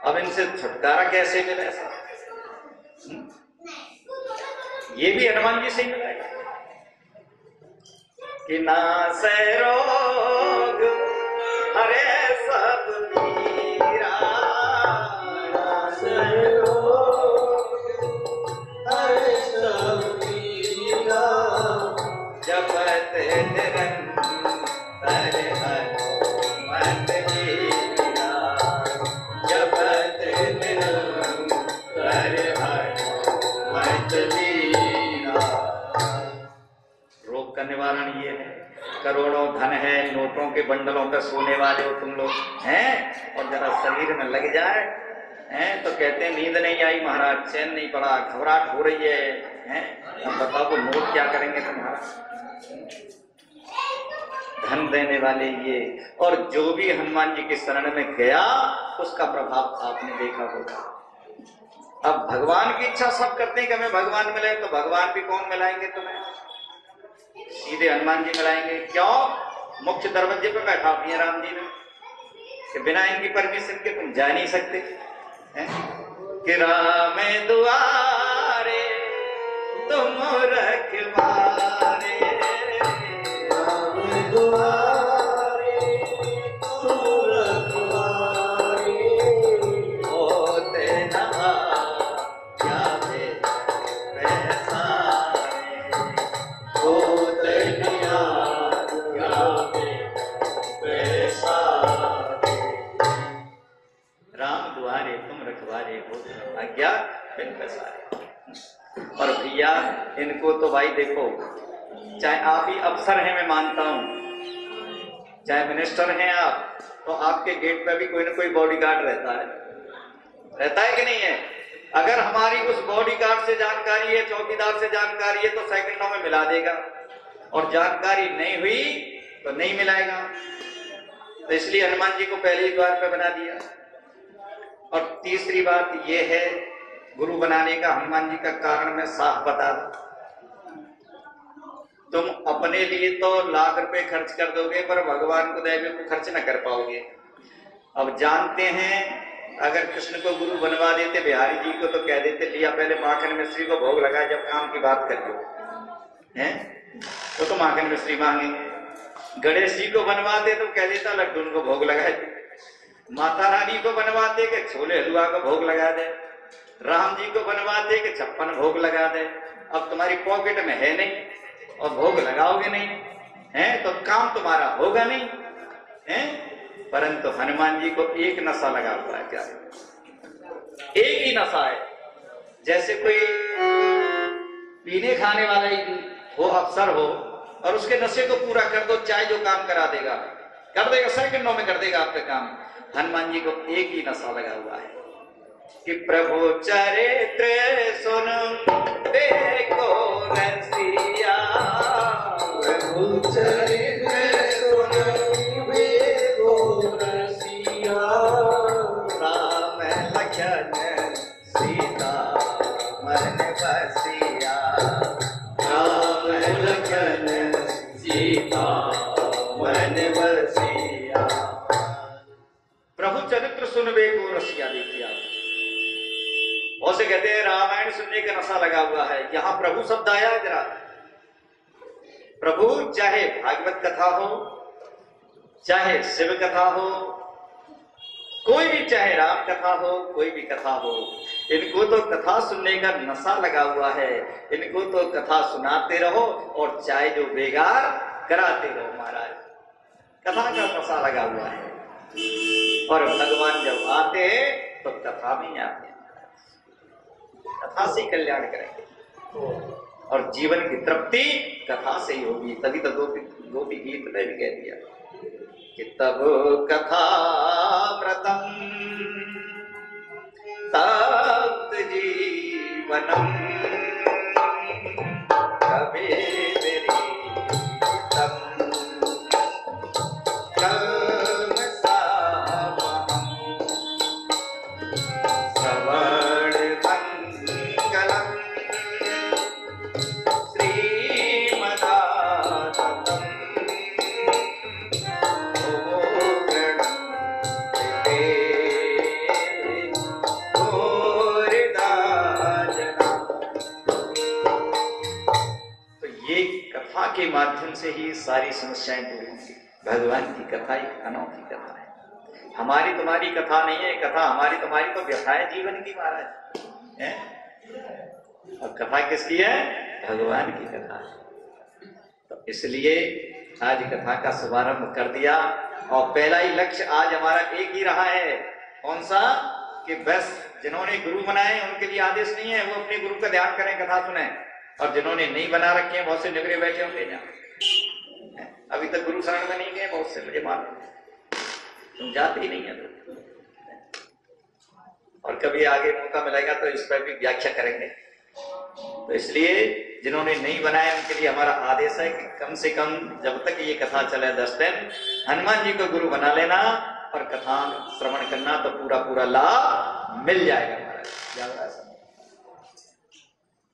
अब इनसे छुटकारा कैसे मिले? ये भी हनुमान जी से ही मिला कि ना से रोग हरे सब मीरा, ना से रोग हरे सब मीरा, जपत निरंतर हनुमत वीरा, जपत निरंतर हनुमत वीरा। रोग का निवारण ये है, करोड़ों धन है, नोटों के बंडलों पे सोने वाले हो तुम लोग हैं, और जरा शरीर में लग जाए हैं तो कहते हैं नींद नहीं आई महाराज, चैन नहीं पड़ा, घबराहट हो रही है। अब बताओ वो नोट क्या करेंगे तुम्हारा? धन देने वाले ये, और जो भी हनुमान जी के शरण में गया उसका प्रभाव आपने देखा होगा। अब भगवान की इच्छा सब करते हैं कि हमें भगवान मिले, तो भगवान भी कौन मिलाएंगे तुम्हें? सीधे हनुमान जी मिलाएंगे। क्यों? मुख्य दरवाजे पे बैठा दिया राम जी ने कि बिना इनकी परमिशन के तुम जा नहीं सकते हैं? कि राम दुआरे तुम रखवारे, राम दुआरे तुम रखवारे, होते ना क्या राम द्वारे तुम रखवारे हो आज्ञा बिन पसारे। और भैया इनको तो भाई देखो, चाहे आप ही अफसर हैं, मैं मानता हूं, चाहे मिनिस्टर हैं आप, तो आपके गेट पे भी कोई ना कोई बॉडीगार्ड रहता है कि नहीं है? अगर हमारी उस बॉडीगार्ड से जानकारी है, चौकीदार से जानकारी है, तो सेकंडों में मिला देगा, और जानकारी नहीं हुई तो नहीं मिलाएगा। तो इसलिए हनुमान जी को पहले ही द्वार पे बना दिया। और तीसरी बात यह है, गुरु बनाने का हनुमान जी का कारण मैं साफ बता दूं। तुम अपने लिए तो लाख रुपए खर्च कर दोगे, पर भगवान को दैव को खर्च न कर पाओगे। अब जानते हैं, अगर कृष्ण को गुरु बनवा देते बिहारी जी को, तो कह देते लिया पहले माखन मिश्री को भोग लगाए, जब काम की बात करिए हैं तो माखन मिश्री मांगेंगे। गणेश जी को बनवाते तो कह देता लड्डू को भोग लगाए। माता रानी को बनवाते कि छोले हलवा को भोग लगा दे। राम जी को बनवाते कि 56 भोग लगा दे। अब तुम्हारी पॉकेट में है नहीं और भोग लगाओगे नहीं है तो काम तुम्हारा होगा नहीं है। परंतु हनुमान जी को एक नशा लगा हुआ है। क्या एक ही नशा है। जैसे कोई पीने खाने वाला ही हो, अफसर हो, और उसके नशे को पूरा कर दो, चाहे जो काम करा देगा, कर देगा, सेकंडों में कर देगा आपका काम। हनुमान जी को एक ही नशा लगा हुआ है कि प्रभु चरित्र सुन देखो रसिया, प्रभु चरित्र सुन देखो रसिया, राम लखन सीता मन बसिया, राम लखन सीता मन बसिया। प्रभु चरित्र सुनबे को रसिया। देखिए आप बहुत से कहते हैं रामायण सुनने का नशा लगा हुआ है। यहां प्रभु शब्द आया है जरा। प्रभु चाहे भागवत कथा हो, चाहे शिव कथा हो, कोई भी, चाहे राम कथा हो, कोई भी कथा हो, इनको तो कथा सुनने का नशा लगा हुआ है। इनको तो कथा सुनाते रहो और चाहे जो बेगार कराते रहो। महाराज कथा का नशा लगा हुआ है। और भगवान जब आते हैं तो कथा में आते हैं, कथा से कल्याण करेंगे और जीवन की तृप्ति कथा से ही होगी। तभी तो गोपी गीत में भी कह दिया कि तब कथा व्रतम तप्त जीवनम कभी माध्यम से ही सारी समस्याएं दूर होंगी। भगवान की कथा एक अनोखी कथा है। हमारी तुम्हारी कथा नहीं है, कथा हमारी तुम्हारी तो व्यथा है जीवन की महाराज है। और कथा किसकी है? भगवान की कथा है। तो इसलिए आज कथा का शुभारंभ कर दिया और पहला ही लक्ष्य आज हमारा एक ही रहा है। कौन सा? कि बस जिन्होंने गुरु बनाए उनके लिए आदेश नहीं है, वो अपने गुरु का ध्यान करें, कथा सुने। और जिन्होंने नहीं बना रखे हैं, बहुत से निगरे बैठे होंगे जहाँ अभी तक गुरु शरण में नहीं गए, बहुत से, मुझे मालूम, तुम जाते ही नहीं है। और कभी आगे मौका मिलेगा तो इस पर भी व्याख्या करेंगे। तो इसलिए जिन्होंने नहीं बनाया उनके लिए हमारा आदेश है कि कम से कम जब तक ये कथा चले 10 दिन हनुमान जी को गुरु बना लेना और कथा श्रवण करना, तो पूरा पूरा लाभ मिल जाएगा।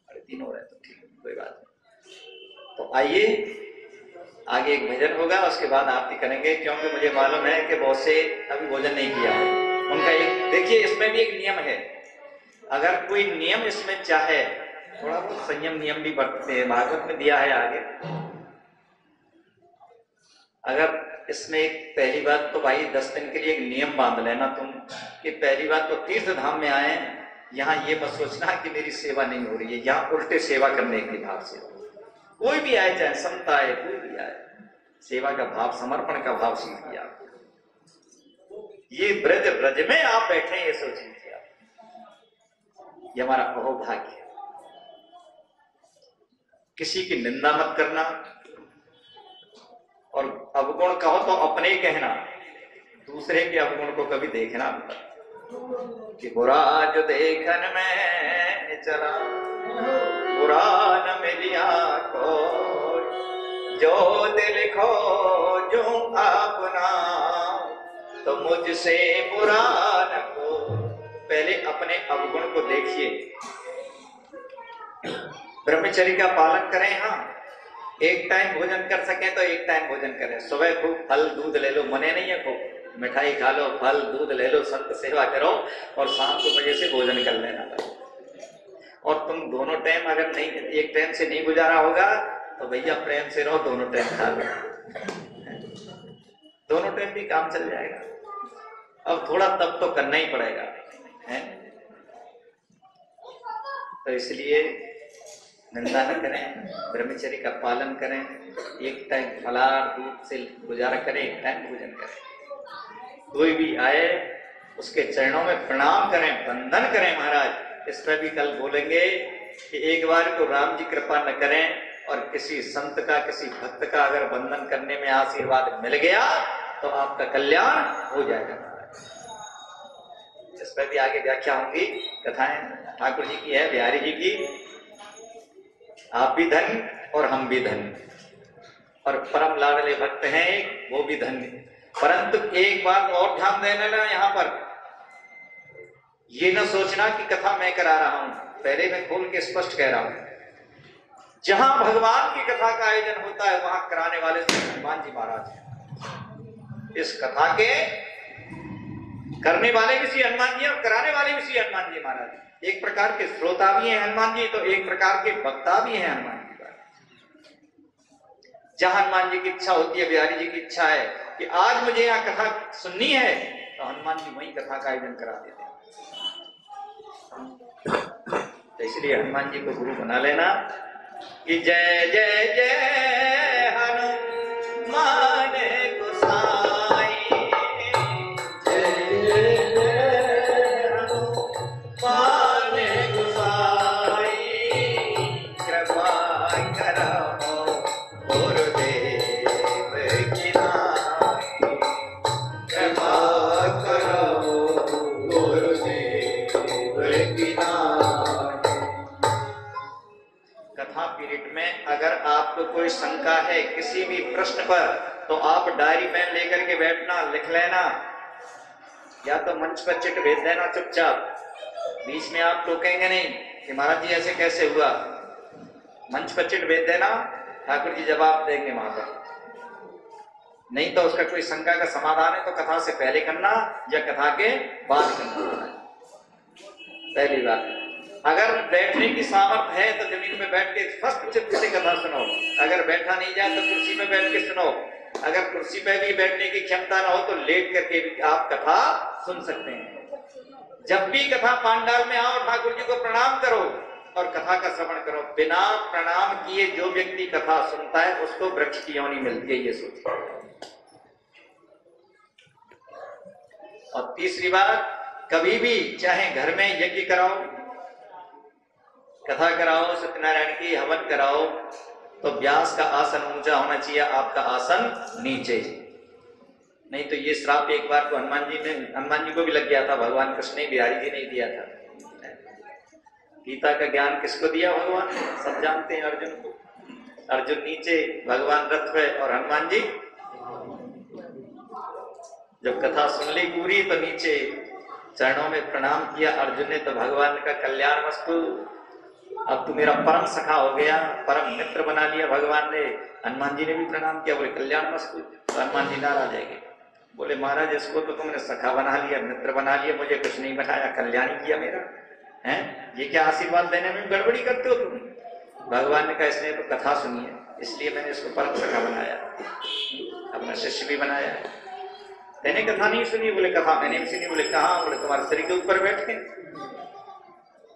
तीन हो रहे तो ठीक है, कोई बात नहीं। तो आइए आगे एक भजन होगा, उसके बाद आरती करेंगे, क्योंकि मुझे मालूम है कि बहुत से अभी भोजन नहीं किया है। उनका एक देखिए, इसमें भी एक नियम है। अगर कोई नियम इसमें चाहे, थोड़ा बहुत संयम नियम भी बरतते हैं, भागवत में दिया है आगे। अगर इसमें एक पहली बात तो भाई 10 दिन के लिए एक नियम बांध लेना तुम, कि पहली बात तो तीर्थ धाम में आए, यहाँ ये मत सोचना कि मेरी सेवा नहीं हो रही है। यहाँ उल्टे सेवा करने के भाव से कोई भी आए, चाहे संत आए, कोई भी आए, सेवा का भाव, समर्पण का भाव सीख लिया। ये ब्रज में आप बैठे हैं, ये सोच लीजिए आप, ये हमारा अहोभाग्य है। किसी की निंदा मत करना, और अवगुण कहो तो अपने कहना, दूसरे के अवगुण को कभी देखना मत। कि बुरा जो देखन में चला, बुरा न मिलिया को, जो दिल खो जो अपना तो मुझसे बुरा न को। पहले अपने अवगुण को देखिए। ब्रह्मचर्य का पालन करें। हाँ, एक टाइम भोजन कर सके तो एक टाइम भोजन करें। सुबह खूब फल दूध ले लो, मने नहीं है, खूब मिठाई खा लो, फल दूध ले लो, संत सेवा करो, और शाम को मजे से भोजन कर लेना। और तुम दोनों टाइम अगर नहीं, एक टाइम से नहीं गुजारा होगा तो भैया प्रेम से रहो, दोनों टाइम खा लो, दोनों टाइम भी काम चल जाएगा। अब थोड़ा तब तो करना ही पड़ेगा, है? तो इसलिए निंदा न करें, ब्रह्मचर्य का पालन करें, एक टाइम फलाहार दूध से गुजारा करें, एक टाइम भोजन करें। कोई भी आए उसके चरणों में प्रणाम करें, वंदन करें। महाराज इस पर भी कल बोलेंगे कि एक बार को राम जी कृपा न करें और किसी संत का, किसी भक्त का अगर वंदन करने में आशीर्वाद मिल गया तो आपका कल्याण हो जाएगा। इस पर भी आगे व्याख्या होंगी, कथाएं ठाकुर जी की है, बिहारी जी की। आप भी धन और हम भी धन, और परम लाडले भक्त हैं वो भी धन्य। परंतु एक बात और ध्यान देना ना, यहाँ पर ये न सोचना कि कथा मैं करा रहा हूं, पहले मैं खोल के स्पष्ट कह रहा हूं। जहां भगवान की कथा का आयोजन होता है वहां कराने वाले हनुमान जी महाराज हैं। इस कथा के करने वाले भी श्री हनुमान जी और कराने वाले भी श्री हनुमान जी महाराज। एक प्रकार के श्रोता भी हैं हनुमान जी, तो एक प्रकार के वक्ता भी हैं हनुमान जी महाराज। जहां हनुमान जी की इच्छा होती है, बिहारी जी की इच्छा है कि आज मुझे यहाँ कथा सुननी है, तो हनुमान जी वही कथा का आयोजन करा देते हैं। तो इसलिए हनुमान जी को गुरु बना लेना कि जय जय जय हनुमान गोसाई, जय जय जय हनुमान गोसाई, कृपा करो गुरुदेव की नाई, कृपा करो गुरुदेव की नाई। कथा पीरियड में अगर आपको कोई शंका है किसी भी प्रश्न पर, तो आप डायरी पेन लेकर के बैठना, लिख लेना, या तो मंच पर चिट भेज देना चुपचाप। बीच में आप टोकेंगे नहीं कि महाराज जी ऐसे कैसे हुआ। मंच पर चिट भेज देना, ठाकुर जी जवाब देंगे वहां पर। नहीं तो उसका कोई शंका का समाधान है तो कथा से पहले करना या कथा के बाद करना। पहली बात, अगर बैठने की सामर्थ्य है तो जमीन में बैठ के फर्स्ट चित्त से कथा सुनो। अगर बैठा नहीं जाए तो कुर्सी में बैठ के सुनो। अगर कुर्सी पे भी बैठने की क्षमता ना हो तो लेट करके भी आप कथा सुन सकते हैं। जब भी कथा पांडाल में आओ ठाकुर जी को प्रणाम करो और कथा का श्रवण करो। बिना प्रणाम किए जो व्यक्ति कथा सुनता है उसको वृक्ष की योनि मिलती है, ये सोचिए। और तीसरी बात, कभी भी चाहे घर में यज्ञ कराओ, कथा कराओ, सत्यनारायण की हवन कराओ, तो व्यास का आसन ऊंचा होना चाहिए, आपका आसन नीचे। नहीं तो ये श्राप एक बार को हनुमान जी को भी लग गया था, भगवान कृष्ण ने, बिहारी जी ने दिया था। गीता का ज्ञान किसको दिया भगवान? सब जानते हैं, अर्जुन को। अर्जुन नीचे, भगवान रथ पे, और हनुमान जी जब कथा सुन ली पूरी तो नीचे चरणों में प्रणाम किया अर्जुन ने। तो भगवान का कल्याण वस्तु, अब तू मेरा परम सखा हो गया, परम मित्र बना लिया भगवान ने। हनुमान जी ने भी प्रणाम किया, बोले कल्याण वस्तु। तो हनुमान जी नाराज है, बोले महाराज इसको तो तुमने सखा बना लिया, मित्र बना लिया, मुझे कुछ नहीं बनाया, कल्याण ही किया मेरा, है? ये क्या आशीर्वाद देने में गड़बड़ी करते हो तुम? भगवान ने कहा इसने तो कथा सुनी है, इसलिए मैंने इसको परम सखा बनाया, अपना शिष्य भी बनाया। मैंने कथा नहीं सुनी? बोले कथा मैंने भी सुनी। बोले कहाँ? बोले तुम्हारे शरीर के ऊपर बैठ के।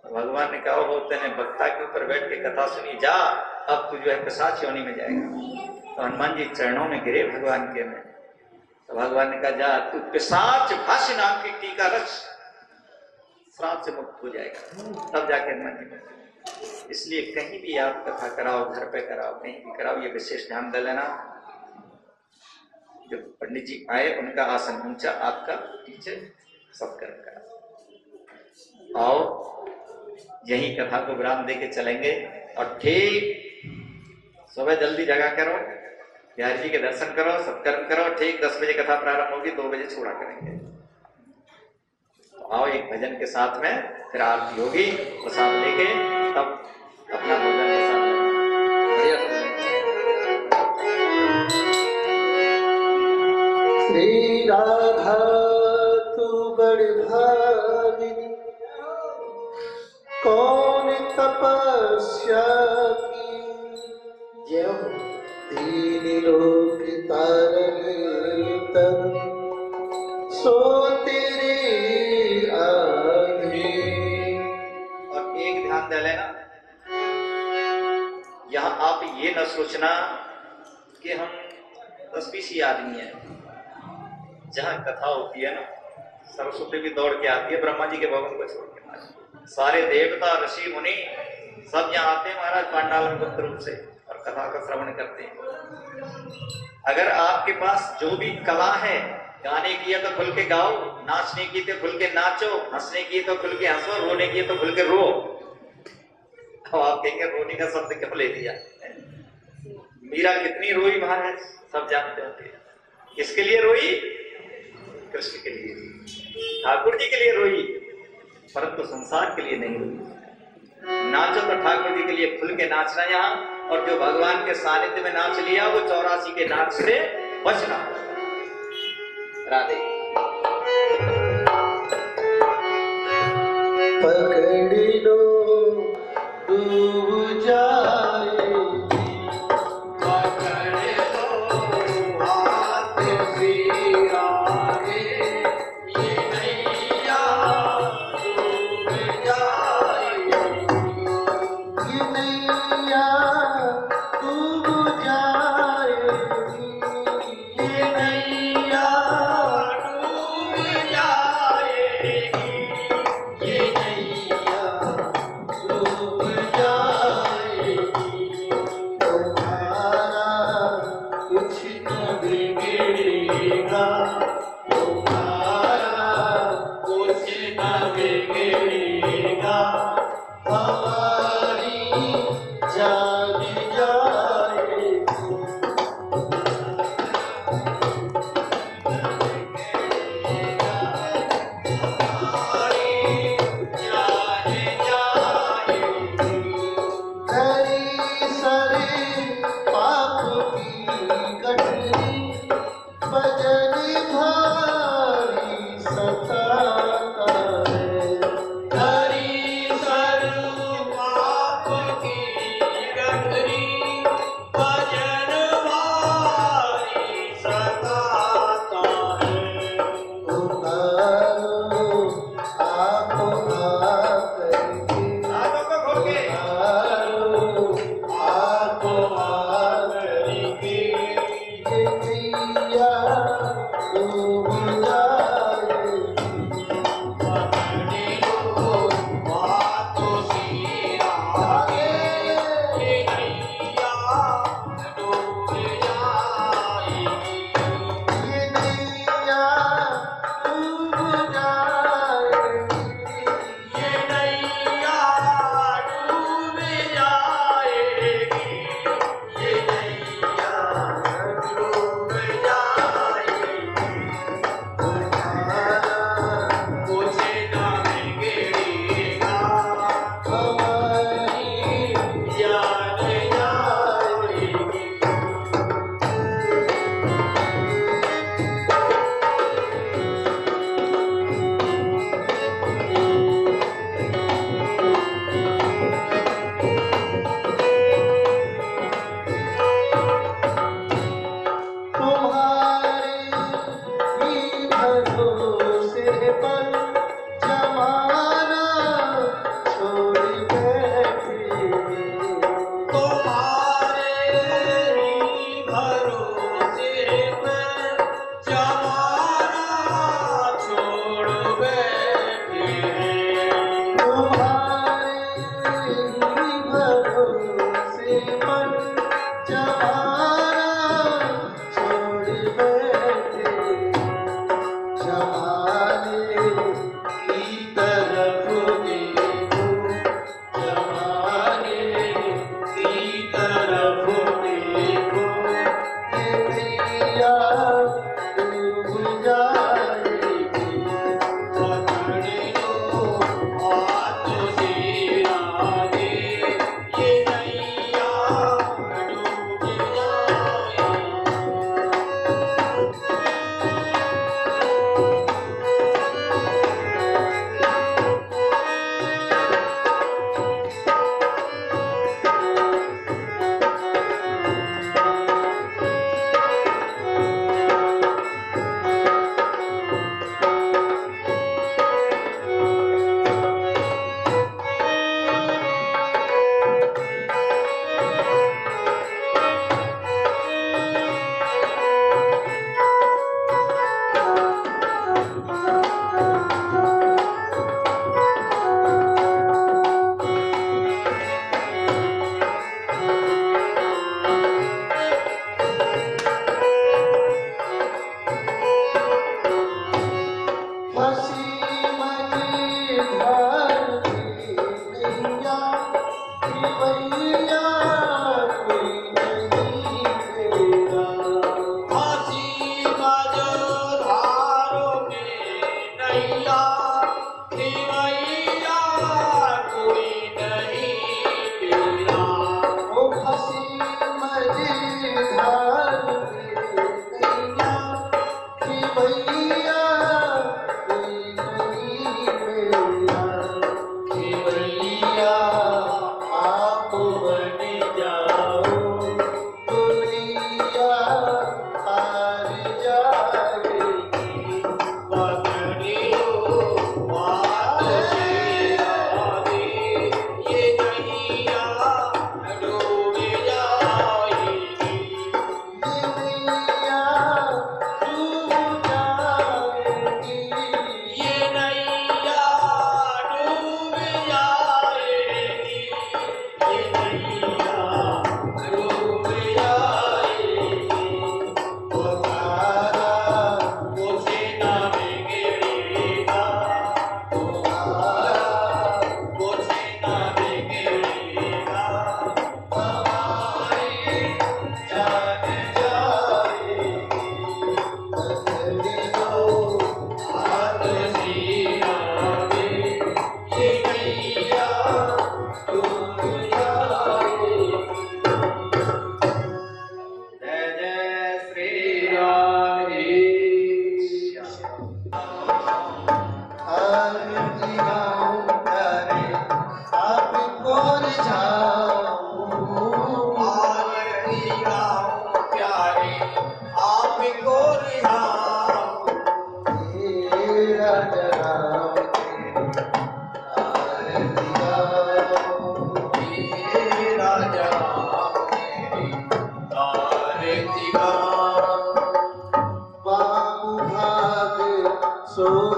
भगवान ने कहा हो तेने बक्ता के ऊपर बैठ के कथा सुनी, जा अब तू जो है पिशाच योनि में जाएगा। तो हनुमान जी चरणों में गिरे भगवान के में। तो भगवान ने कहा जा तू पिशाच भाष्य नाम की टीका रच, श्राप से मुक्त हो जाएगा। तब जाके हनुमान जी। इसलिए कहीं भी आप कथा कराओ, घर पे कराओ, कहीं भी कराओ, ये विशेष ध्यान दे लेना। जो पंडित जी आए उनका आसन ऊंचा, आपका नीचे, सत्कर्म करा। आओ यही कथा को विराम दे के चलेंगे। और ठीक सुबह जल्दी जगा करो, बिहारी जी के दर्शन करो, सत्कर्म करो। ठीक 10 बजे कथा प्रारंभ होगी, 2 बजे छोड़ा करेंगे। तो आओ एक भजन के साथ में, फिर आरती होगी, प्रसाद लेके तब अपना भोजन के साथ श्री राधा तू बड़ भागिनी, कौन तपस्या की, जय हो दीन लोक तारने तब सो तेरे आधे। और एक ध्यान दे लेना, यहाँ आप ये न सोचना कि हम 10-20 आदमी हैं। जहाँ कथा होती है ना, सरस्वती भी दौड़ के आती है ब्रह्मा जी के भवन को छोड़ के। सारे देवता ऋषि मुनि सब यहाँ आते हैं महाराज पांडाल में गुप्त रूप से और कथा का श्रवण करते हैं। अगर आपके पास जो भी कला है, गाने की है तो खुल के गाओ, नाचने की तो खुल के नाचो, हंसने की तो खुल के हंसो, रोने की तो खुल के रो। अब आप कहेंगे रोने का शब्द क्यों ले दिया? मीरा कितनी रोई महाराज, सब जानते होते। किसके लिए रोई? कृष्ण के लिए, ठाकुर जी के लिए रोई, परंतु संसार के लिए नहीं रोई। नाचो तो ठाकुर जी के लिए खुल के नाचना यहाँ, और जो भगवान के सानिध्य में नाच लिया वो 84 के नाच से बचना। राधे। पकड़ लो डूब जाए,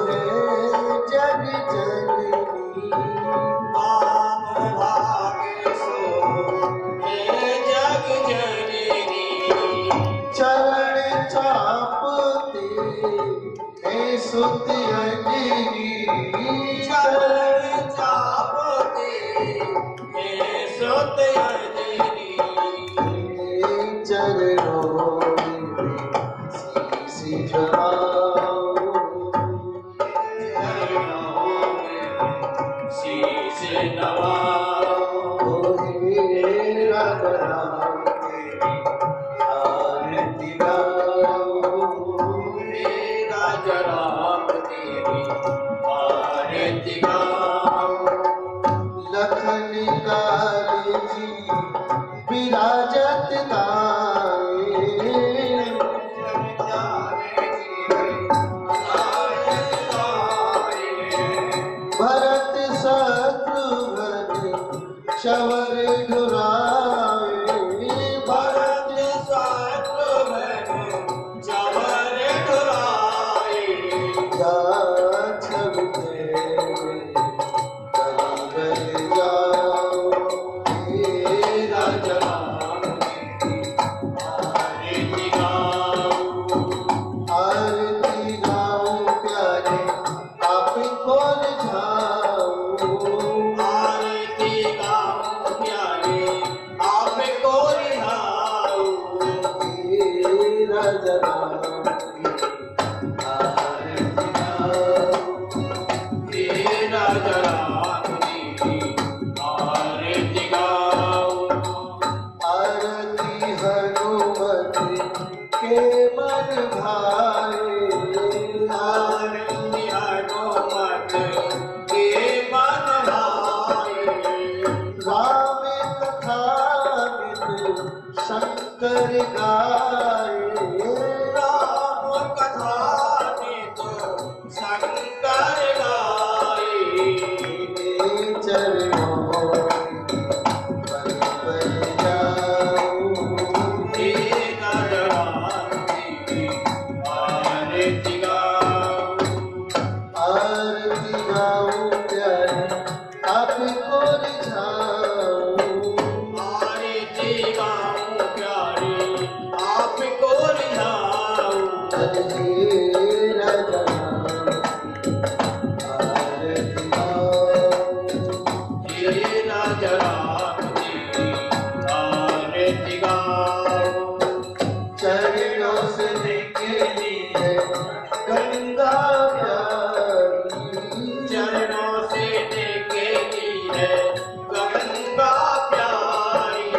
है जग जननी काम भागे सो है जग जननी चरण चापते है सुत अंजनी चरण चापते हे सुत अंजनी चरणों में शीश झुकाओ शीश नवाओ हे राधा राम तेरी आरती गाओ मेरा जराम तेरी आरती गाओ लखन काली जी विराजत गाए भरत शत्रुघ्न शवर ढुराए भरत शत्रुघ्न चवर ढुराए छब जाओ हे राजा आरती गाओ आरती गाओ प्यारे आपको रिझाओ आरती गाओ प्यारे आपको रिहाओ हे राजा आरती गाओ हे राजा राम तेरी आरती गाओ आरती हनुमत के मन भाए आरती हनुमत के मन भाए राम कथा शंकर गाए राम कथा में तो शंकर गाए चरणों पर जाओ हे राजा राम तेरी आरती गाओ आरती गाओ प्यारे आपको रिझाओ आरती गाओ प्यारे आपको रिहाओ हे राजा आरती गाओ हे राजा राम तेरी आरती गाओ चरणों से लेके लिए गंगा प्यारी चरणों से लेके दी है गंगा प्यारी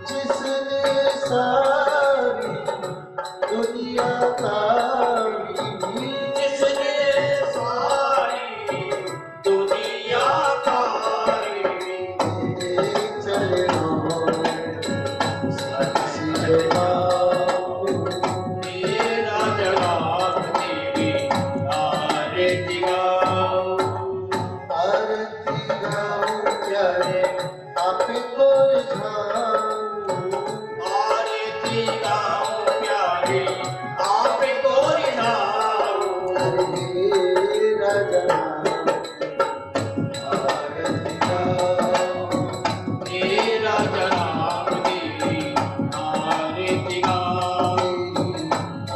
जिसने सारी दुनिया तारी जिसने सारी दुनिया तारी चरणों साक्षी जगाओ हे राजा राम तेरी आरती गाओ आरती गाओ प्यारे आपको रिझाओ आरती गाओ प्यारे आपको रिहाओ हे राजा आरती गाओ हे राजा राम तेरी आरती गाओ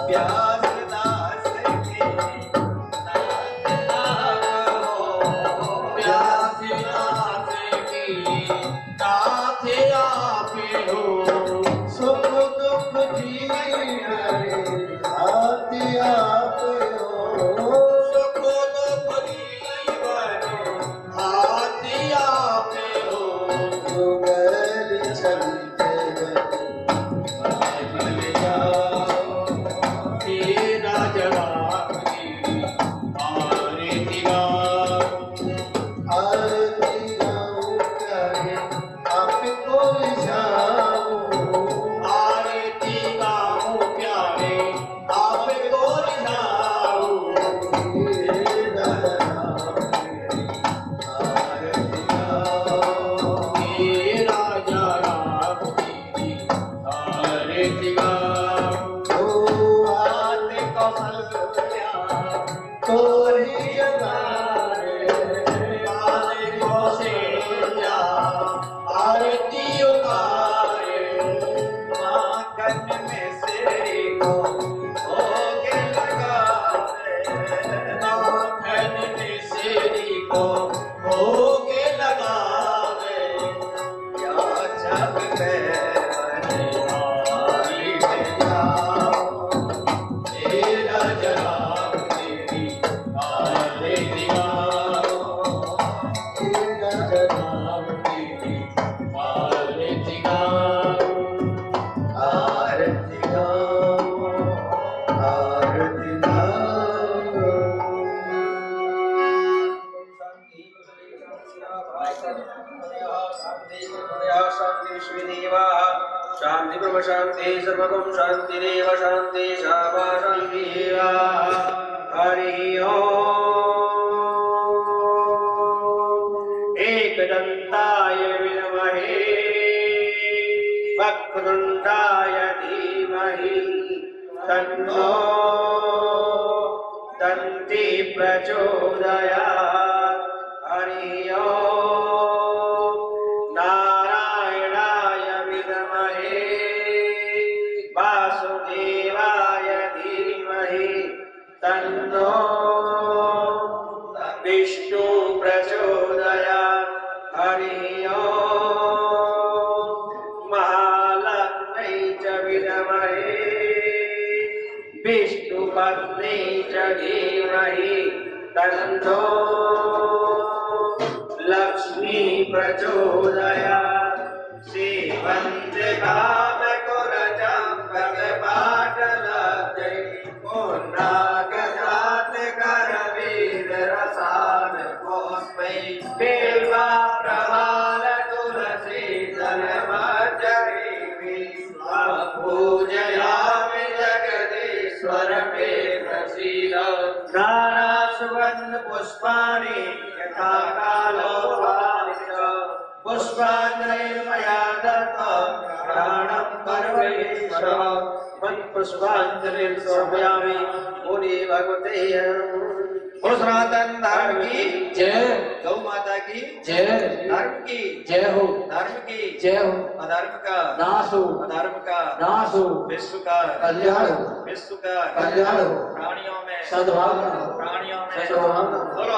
प्यास दास के शांति ब्रह्म शांति सर्वगम शांतिरेव शांति शामा शांतिरेव। हरि ओम। एकदंताय विद्महे वक्रतुंडाय धीमहि तन्नो दन्ति प्रचोदयात्। हरि ओम। नारायणाय विद्महे वासुदेवाय धीमहि तन्नो विष्णु प्रचोदयात्। हरि ओम। महालक्ष्मै च विद्महे विष्णुपत्न्यै च धीमहि तन्नो लक्ष्मी प्रचोदयात्। श्रीवन्दे कामकुलचम्पकपाटलब्धै पूर्णागजात करवीररसान् पुष्पै बिल्वा प्रवाल तुलसी दलमर्जरीमि पूजयामि जगदीश्वर मे प्रसीद। नानासुगन्ध पुष्पाणि यथा कालो पुष्पाञ्जलिर्मया दत्तं प्राणं परमेश्वर। पुष्पांजलि समर्पयामि मुनि भगवते। बोलो सनातन धर्म की जय। गौ माता की जय। धर्म की जय हो। धर्म की जय हो। अधर्म का नाश हो। अधर्म का नाश हो। विश्व का कल्याण हो। विश्व का कल्याण हो। प्राणियों में सद्भावना। प्राणियों में सद्भावना। बोलो